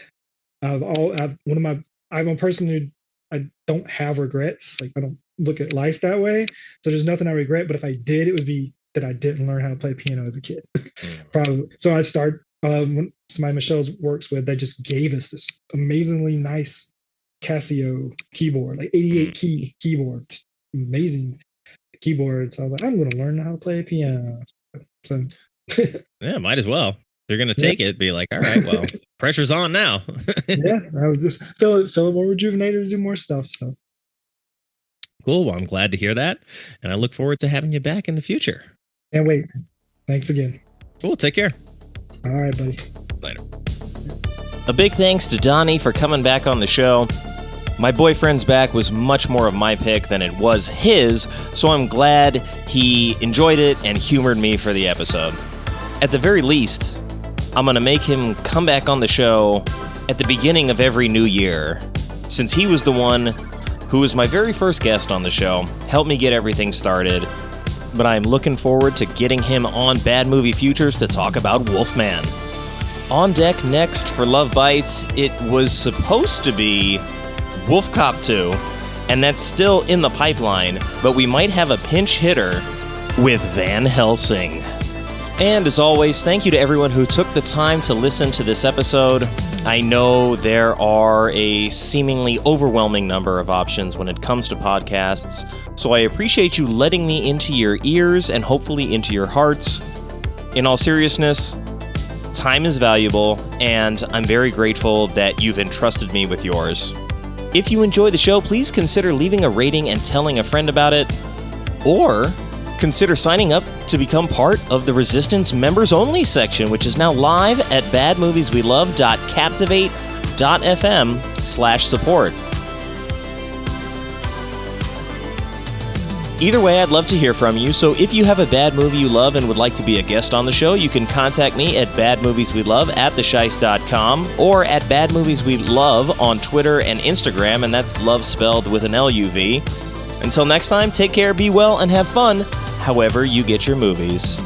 I'm a person who I don't have regrets. Like, I don't look at life that way. So there's nothing I regret. But if I did, it would be that I didn't learn how to play piano as a kid. Probably. So I started when somebody Michelle's works with, they just gave us this amazingly nice Casio keyboard, like 88 key keyboard, amazing keyboard. So I was like, I'm going to learn how to play piano. So yeah, might as well. They're going to take it, be like, all right, well, pressure's on now. Yeah, I was just feel more rejuvenated to do more stuff. So cool. Well, I'm glad to hear that, and I look forward to having you back in the future. Can't wait. Thanks again. Cool. Take care. All right, buddy. Later. A big thanks to Donnie for coming back on the show. My Boyfriend's Back was much more of my pick than it was his, so I'm glad he enjoyed it and humored me for the episode. At the very least, I'm going to make him come back on the show at the beginning of every new year, since he was the one who was my very first guest on the show, helped me get everything started, but I'm looking forward to getting him on Bad Movie Futures to talk about Wolfman. On deck next for Love Bites, it was supposed to be Wolf Cop 2, and that's still in the pipeline, but we might have a pinch hitter with Van Helsing. And as always, thank you to everyone who took the time to listen to this episode. I know there are a seemingly overwhelming number of options when it comes to podcasts, so I appreciate you letting me into your ears and hopefully into your hearts. In all seriousness, time is valuable, and I'm very grateful that you've entrusted me with yours. If you enjoy the show, please consider leaving a rating and telling a friend about it, or consider signing up to become part of the Resistance Members Only section, which is now live at badmovieswelove.captivate.fm/support. Either way, I'd love to hear from you, so if you have a bad movie you love and would like to be a guest on the show, you can contact me at badmovieswelove@theshice.com or at badmovieswelove on Twitter and Instagram, and that's love spelled with an LUV. Until next time, take care, be well, and have fun, however you get your movies.